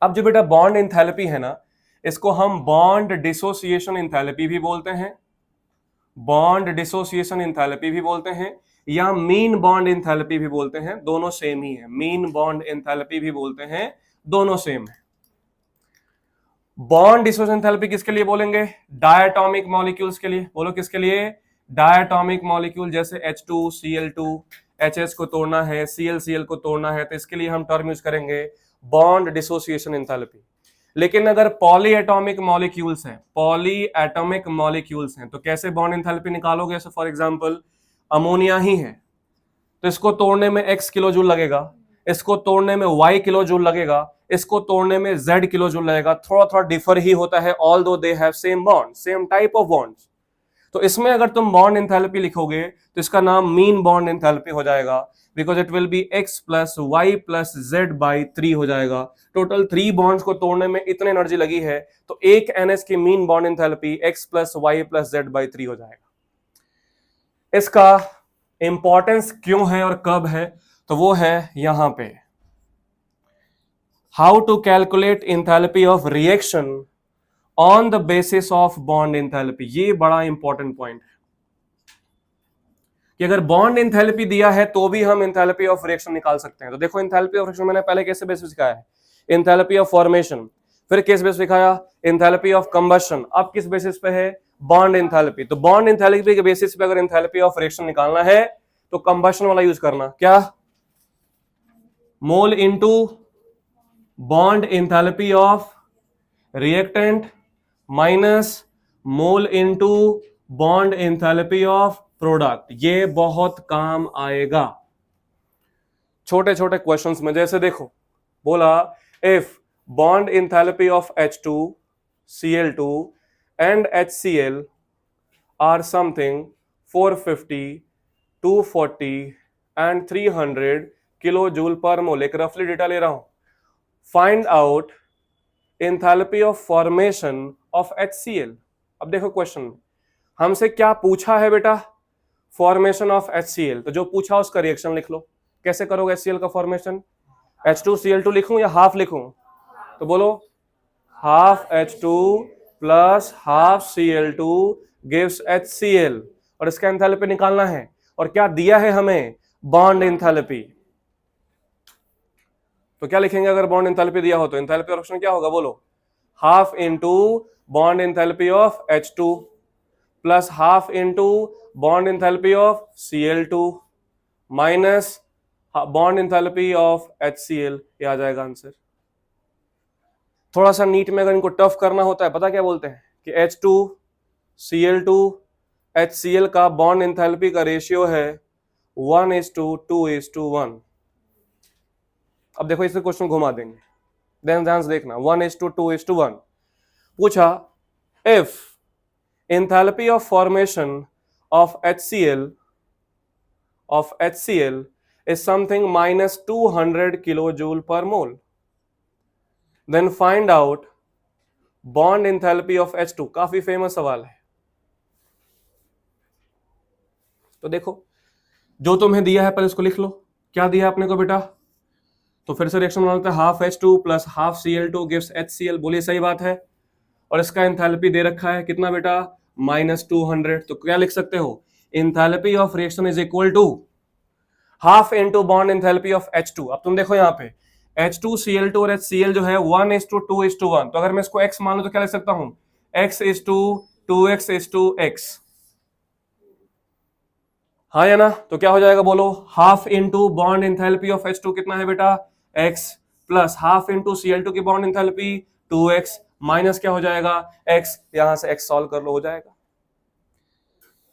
अब जो बेटा बॉन्ड एंथैल्पी है ना, इसको हम बॉन्ड डिसोसिएशन एंथैल्पी भी बोलते हैं, बॉन्ड डिसोसिएशन एंथैल्पी भी बोलते हैं, या मीन बॉन्ड एंथैल्पी भी बोलते हैं, दोनों सेम ही है। मीन बॉन्ड एंथैल्पी भी बोलते हैं, दोनों सेम है। बॉन्ड डिसोसिएशन एंथैल्पी किसके लिए बोलेंगे, डायटोमिक मॉलिक्यूल्स के लिए। बोलो किसके लिए, डायटोमिक मॉलिक्यूल, जैसे H2Cl2, HH को तोड़ना है, ClCl को तोड़ना है, तो इसके लिए हम टर्म यूज करेंगे बॉन्ड डिसोसिएशन एंथैल्पी। लेकिन अगर पॉली एटॉमिक मॉलिक्यूल्स हैं, पॉली एटॉमिक मॉलिक्यूल्स हैं, तो कैसे बॉन्ड एंथैल्पी निकालोगे? जैसे फॉर एग्जांपल अमोनिया ही है, तो इसको तोड़ने में x किलो जूल लगेगा, इसको तोड़ने में y किलो जूल लगेगा, इसको तोड़ने में z किलो जूल लगेगा, थोड़ा थोड़ा डिफर ही होता है, although they have same bond, same type of bonds. तो इसमें अगर तुम बॉन्ड एंथैल्पी लिखोगे तो इसका नाम मीन बॉन्ड एंथैल्पी हो जाएगा, because it will be x plus y plus z by 3 हो जाएगा। टोटल 3 बॉन्ड्स को तोड़ने में इतनी एनर्जी लगी है, तो एक NH की mean bond enthalpy x plus y plus z by 3 हो जाएगा। इसका इंपॉर्टेंस क्यों है और कब है, तो वो है यहां पे, how to calculate enthalpy of reaction on the basis of bond enthalpy. ये बड़ा इंपॉर्टेंट पॉइंट है कि अगर बॉन्ड एंथैल्पी दिया है तो भी हम एंथैल्पी ऑफ रिएक्शन निकाल सकते हैं। तो देखो एंथैल्पी ऑफ रिएक्शन मैंने पहले कैसे बेसिस सिखाया है, एंथैल्पी ऑफ फॉर्मेशन, फिर किस बेसिस सिखाया, एंथैल्पी ऑफ कंबशन, अब किस बेसिस पे है, बॉन्ड एंथैल्पी। तो बॉन्ड एंथैल्पी के बेसिस पे अगर एंथैल्पी ऑफ रिएक्शन निकालना है तो कंबशन वाला यूज करना, क्या, mole into bond enthalpy of reactant minus mole into bond enthalpy of product. ये बहुत काम आएगा छोटे छोटे क्वेश्चंस में। जैसे देखो बोला, if bond enthalpy of H2Cl2 and HCl are something 450, 240 and 300 kilo joule per mole, एक रफली डेटा ले रहा हूं। Find out enthalpy of formation of HCl। अब देखो क्वेश्चन में हमसे क्या पूछा है बेटा, फॉर्मेशन ऑफ HCl, तो जो पूछा उसका रिएक्शन लिख लो। कैसे करोगे HCl का फॉर्मेशन? H2Cl2 लिखूं या हाफ लिखूं? तो बोलो half H2 plus half Cl2 gives HCl, और इसका एंथैल्पी निकालना है। और क्या दिया है हमें? Bond enthalpy. तो क्या लिखेंगे अगर बॉन्ड एंथैल्पी दिया हो तो? एंथैल्पी ऑप्शन क्या होगा बोलो? Half into bond enthalpy of H2 plus half into bond enthalpy of Cl2 minus bond enthalpy of HCl। ये आ जाएगा आंसर। थोड़ा सा नीट में अगर इनको टफ करना होता है, पता क्या बोलते हैं कि H2Cl2 HCl का बॉन्ड एंथैल्पी का रेशियो है 1:2:1। अब देखो इसे क्वेश्चन घुमा देंगे, ध्यान से देखना। 1:2:1 पूछा, if enthalpy of formation of HCl is something minus 200 kilojoule per mole, then find out bond enthalpy of H2। काफी फेमस सवाल है। तो देखो जो तुम्हें दिया है पहले इसको लिख लो। क्या दिया आपने को बेटा? तो फिर से रिएक्शन बनाते हैं, half H2 plus half Cl2 gives HCl। बोलिए सही बात है। और इसका एंथैल्पी दे रखा है कितना बेटा? -200। तो क्या लिख सकते हो? Enthalpy of reaction is equal to half into bond enthalpy of H2। अब तुम देखो यहाँ पे H2Cl2 और HCl जो है 1:2:1। तो अगर मैं इसको x मान लूं तो क्या लिख सकता हूं? x:2x:x। हाँ या ना? तो क्या हो जाएगा बोलो? Half into bond enthalpy of H2 कितना है बेटा? x plus half into Cl2 की बॉन्ड एंथैल्पी 2x माइनस क्या हो जाएगा? x। यहां से x सॉल्व कर लो, हो जाएगा।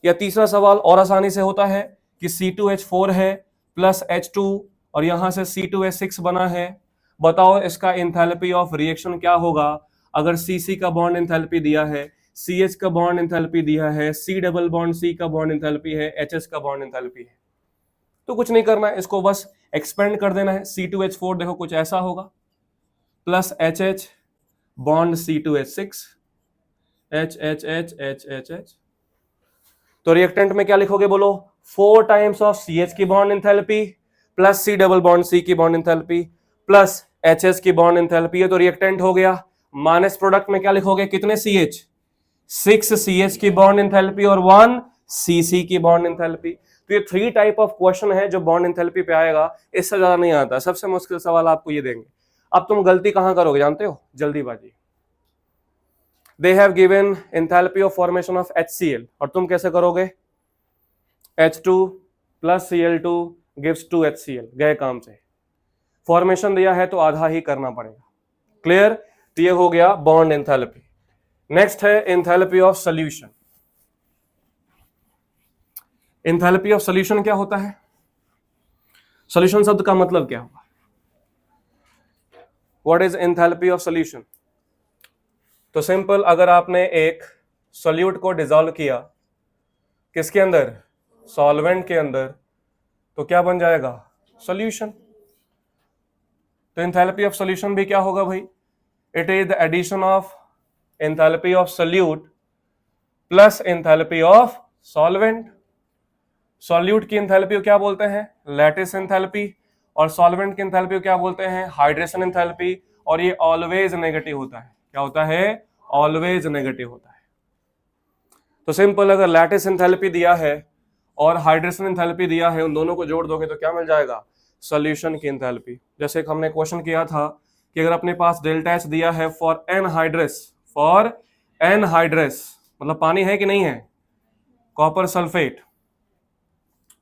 या तीसरा सवाल और आसानी से होता है कि C2H4 है प्लस H2 और यहां से C2H6 बना है। बताओ इसका एंथैल्पी ऑफ रिएक्शन क्या होगा अगर CC का बॉन्ड एंथैल्पी दिया है, CH का बॉन्ड एंथैल्पी दिया है, C डबल बॉन्ड C का बॉन्ड एंथैल्पी है, HS का बॉन्ड एंथैल्पी है। तो कुछ नहीं करना है, इसको बस एक्सपेंड कर देना है। C2H4 देखो कुछ ऐसा होगा plus HH bond C2H6 HHHHHH। तो रिएक्टेंट में क्या लिखोगे बोलो? 4 टाइम्स ऑफ CH की bond enthalpy plus C double bond C की बॉन्ड एंथैल्पी प्लस HS की बॉन्ड एंथैल्पी है, तो रिएक्टेंट हो गया। माइनस प्रोडक्ट में क्या लिखोगे? कितने CH? 6 CH की बॉन्ड एंथैल्पी और 1 CC की बॉन्ड एंथैल्पी। तो ये 3 टाइप ऑफ क्वेश्चन है जो बॉन्ड एंथैल्पी पे आएगा, इससे ज्यादा नहीं आता। सबसे मुश्किल सवाल आपको ये देंगे। अब तुम गलती कहां करोगे जानते हो? जल्दीबाजी। They have given enthalpy of formation of HCl, और तुम कैसे करोगे? H2 plus Cl2 gives 2 HCl। गए काम से। फॉर्मेशन दिया है तो आधा ही करना पड़ेगा। क्लियर? तो ये हो गया बॉन्ड एंथैल्पी। नेक्स्ट है enthalpy of solution. Enthalpy of solution क्या होता है? सॉल्यूशन शब्द का मतलब क्या होगा? What is enthalpy of solution? तो सिंपल, अगर आपने एक सॉल्यूट को डिसॉल्व किया किसके अंदर? सॉल्वेंट के अंदर, तो क्या बन जाएगा? सॉल्यूशन। तो एंथैल्पी ऑफ सॉल्यूशन भी क्या होगा भाई? It is the addition of enthalpy of solute plus enthalpy of solvent. Solute की एंथैल्पी को क्या बोलते हैं? Lattice enthalpy. और सॉल्वेंट की एंथैल्पी को क्या बोलते हैं? Hydration enthalpy. और ये ऑलवेज नेगेटिव होता है। क्या होता है? ऑलवेज नेगेटिव होता है। तो सिंपल, अगर लैटिस एंथैल्पी दिया है और हाइड्रेशन एंथैल्पी दिया है, उन दोनों को जोड़ दोगे तो क्या मिल जाएगा? सॉल्यूशन की एंथैल्पी। जैसे एक हमने क्वेश्चन किया था कि अगर अपने पास डेल्टा H दिया है फॉर एनहाइड्रस मतलब पानी है कि नहीं है, copper sulphate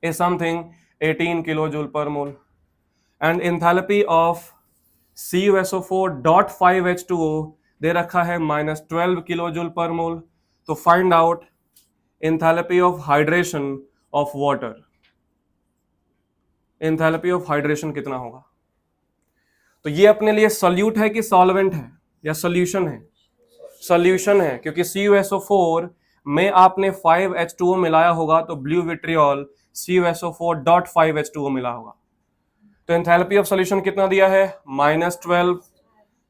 is something 18 kilojoule पर मोल, एंड एंथैल्पी ऑफ CuSO4.5H2O दे रखा है -12 किलोजूल पर मोल। तो find out enthalpy of hydration of water. Enthalpy of hydration कितना होगा? तो ये अपने लिए सॉल्यूट है कि सॉल्वेंट है या सॉल्यूशन है? सॉल्यूशन है, क्योंकि CuSO4 में आपने 5H2O मिलाया होगा तो ब्लू विट्रियोल CuSO4.5H2O मिला होगा। तो एंथैल्पी ऑफ सॉल्यूशन कितना दिया है, -12।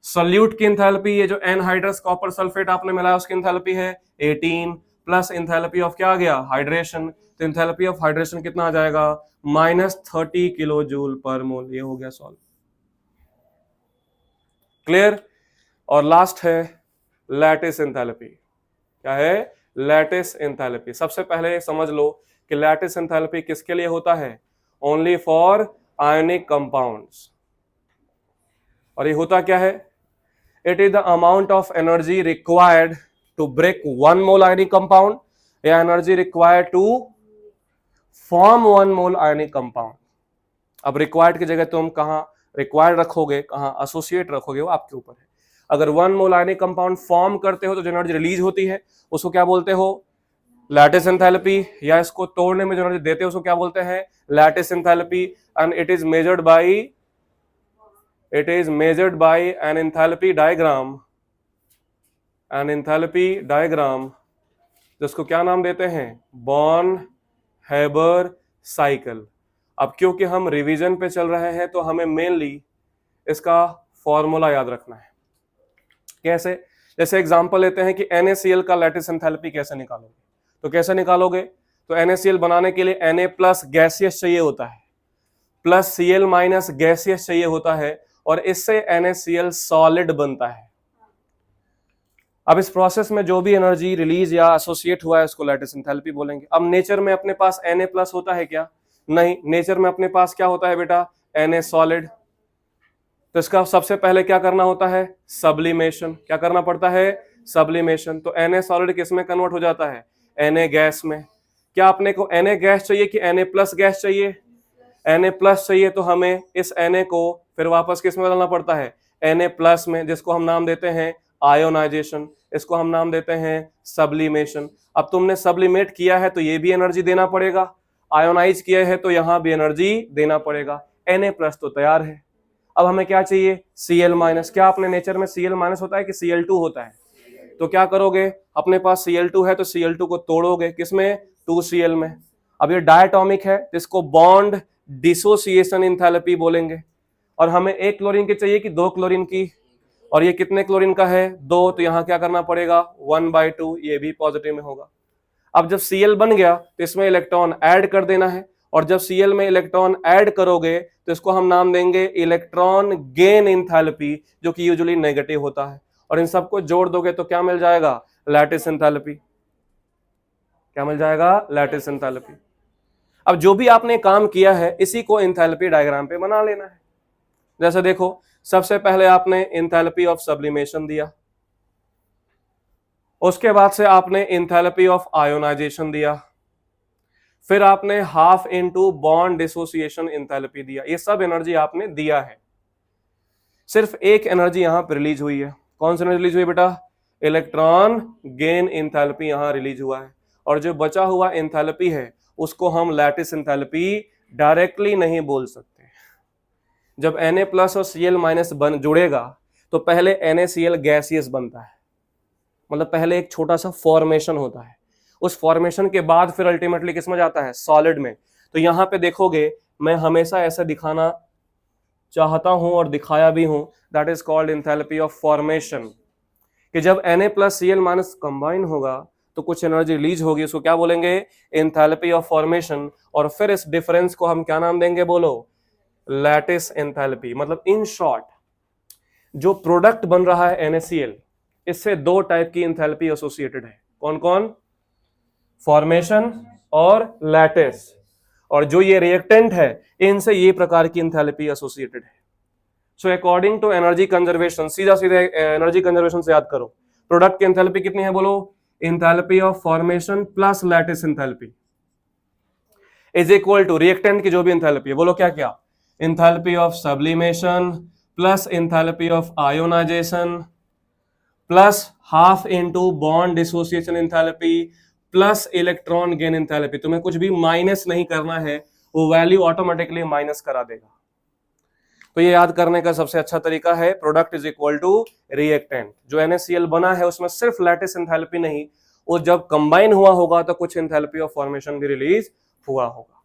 सॉल्यूट की एंथैल्पी, ये जो एनहाइड्रस कॉपर सल्फेट आपने मिलाया उसकी एंथैल्पी है 18, प्लस एंथैल्पी ऑफ क्या आ गया, हाइड्रेशन। तो एंथैल्पी ऑफ हाइड्रेशन कितना आ जाएगा, -30 किलो जूल पर मोल। ये हो गया सॉल्व। क्लियर। और लास्ट है लैटिस एंथैल्पी। क्या है, लैटिस एंथैल्पी। सबसे पहले समझ लो कि लैटिस एंथैल्पी किसके लिए होता है, ओनली फॉर आयनिक कंपाउंड्स। और ये होता क्या है, it is the amount of energy required to break 1 mole ionic compound या energy required to form 1 mole ionic compound. अब रिक्वायर्ड की जगह तुम कहां रिक्वायर्ड रखोगे, कहां एसोसिएट रखोगे, वो आपके ऊपर है। अगर 1 मोल आयनिक कंपाउंड फॉर्म करते हो तो जो एनर्जी रिलीज होती है उसको क्या बोलते हो, लैटिस एंथैल्पी। या इसको तोड़ने में जो एनर्जी देते हो उसको क्या बोलते हैं, lattice enthalpy. And it is measured by an enthalpy diagram, जिसको क्या नाम देते हैं, बॉर्न हेबर साइकिल। अब क्योंकि हम रिवीजन पे चल रहे हैं तो हमें मेनली इसका फॉर्मूला याद रखना है। कैसे, जैसे एग्जांपल लेते हैं कि NaCl का लैटिस एंथैल्पी कैसे निकालोगे, तो कैसे निकालोगे, तो NaCl बनाने के लिए Na प्लस गैसियस चाहिए होता है, प्लस Cl माइनस गैसियस चाहिए होता है, और इससे NaCl सॉलिड बनता है। अब इस प्रोसेस में जो भी एनर्जी रिलीज या एसोसिएट हुआ है उसको लैटिस एंथैल्पी बोलेंगे। अब नेचर में अपने पास Na प्लस होता है क्या, नहीं, नेचर में अपने पास क्या होता है बेटा, Na सॉलिड। तो इसका सबसे पहले क्या करना होता है, सब्लिमेशन। क्या करना पड़ता है, सब्लिमेशन। तो Na सॉलिड किस में कन्वर्ट हो जाता है, Na गैस में। क्या अपने को Na गैस चाहिए कि Na प्लस गैस चाहिए, Na प्लस चाहिए, तो हमें इस Na को फिर वापस किस में बदलना पड़ता है, Na प्लस में, जिसको हम नाम देते हैं आयोनाइजेशन, इसको हम नाम देते हैं सब्लिमेशन। अब तुमने सब्लिमेट किया है तो ये भी एनर्जी देना पड़ेगा, आयोनाइज किया है तो यहां भी एनर्जी देना पड़ेगा। Na प्लस तो तैयार है। अब हमें क्या चाहिए, Cl माइनस। क्या अपने नेचर में Cl माइनस होता है कि Cl2 होता है, तो क्या करोगे, अपने पास Cl2 है तो Cl2 को तोड़ोगे किसमें, 2Cl में। अब ये डायटोमिक है तो इसको बॉन्ड डिसोसिएशन एंथैल्पी बोलेंगे। और हमें 1 क्लोरीन की चाहिए कि 2 क्लोरीन की, और ये कितने क्लोरीन का है, 2, तो यहां क्या करना पड़ेगा, 1/2, ये भी पॉजिटिव में होगा। अब जब Cl बन गया तो इसमें इलेक्ट्रॉन ऐड कर देना है, और जब Cl में इलेक्ट्रॉन ऐड करोगे तो इसको हम नाम देंगे इलेक्ट्रॉन गेन एंथैल्पी, जो कि यूजुअली नेगेटिव होता है। और इन सबको जोड़ दोगे तो क्या मिल जाएगा, लैटिस एंथैल्पी। क्या मिल जाएगा, लैटिस एंथैल्पी। अब जो भी आपने काम किया है इसी को एंथैल्पी डायग्राम पे बना लेना है। जैसे देखो, सबसे पहले आपने एंथैल्पी ऑफ सब्लिमेशन दिया, उसके बाद से आपने एंथैल्पी ऑफ आयोनाइजेशन दिया, फिर आपने half into bond dissociation enthalpy दिया। ये सब एनर्जी आपने दिया है। सिर्फ एक एनर्जी यहां पर रिलीज हुई है। कौन सी एनर्जी रिलीज हुई बेटा, इलेक्ट्रॉन गेन एंथैल्पी यहां रिलीज हुआ है। और जो बचा हुआ एंथैल्पी है उसको हम लैटिस एंथैल्पी डायरेक्टली नहीं बोल सकते। जब Na प्लस और Cl माइनस बन जुड़ेगा तो पहले NaCl गैसियस बनता है, मतलब पहले एक छोटा सा फॉर्मेशन होता है, उस फॉर्मेशन के बाद फिर अल्टीमेटली किस में जाता है, सॉलिड में। तो यहां पे देखोगे मैं हमेशा ऐसा दिखाना चाहता हूं और दिखाया भी हूं, that is called enthalpy of formation, कि जब Na plus Cl minus combine होगा तो कुछ एनर्जी रिलीज होगी, उसको क्या बोलेंगे, एंथैल्पी ऑफ फॉर्मेशन। और फिर इस डिफरेंस को हम क्या नाम देंगे, बोलो, लैटिस एंथैल्पी। मतलब इन शॉर्ट जो प्रोडक्ट बन रहा है NaCl, इससे 2 टाइप की एंथैल्पी एसोसिएटेड है। कौन कौन, फॉर्मेशन और लैटिस। और जो ये रिएक्टेंट है इनसे ये प्रकार की एंथैल्पी एसोसिएटेड है। So according to energy conservation, सीधा एनर्जी कंजर्वेशन से याद करो, प्रोडक्ट की एंथैल्पी कितनी है, बोलो, enthalpy of formation plus lattice enthalpy is equal to reactant की जो भी एंथैल्पी है, बोलो क्या क्या, enthalpy of sublimation plus enthalpy of ionisation plus half into bond dissociation enthalpy plus electron gain enthalpy. तुम्हें कुछ भी माइनस नहीं करना है, वो वैल्यू ऑटोमेटिकली माइनस करा देगा। तो ये याद करने का सबसे अच्छा तरीका है product is equal to reactant. जो NaCl बना है उसमें सिर्फ लैटिस एंथैल्पी नहीं, वो जब कंबाइन हुआ होगा तो कुछ एंथैल्पी ऑफ फॉर्मेशन भी रिलीज हुआ होगा।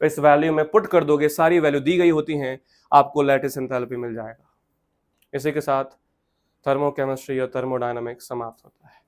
इस वैल्यू में पुट कर दोगे, सारी वैल्यू दी गई होती हैं, आपको लैटिस एंथैल्पी मिल जाएगा। इसी के साथ थर्मोकेमिस्ट्री और थर्मोडायनामिक्स समाप्त होता है।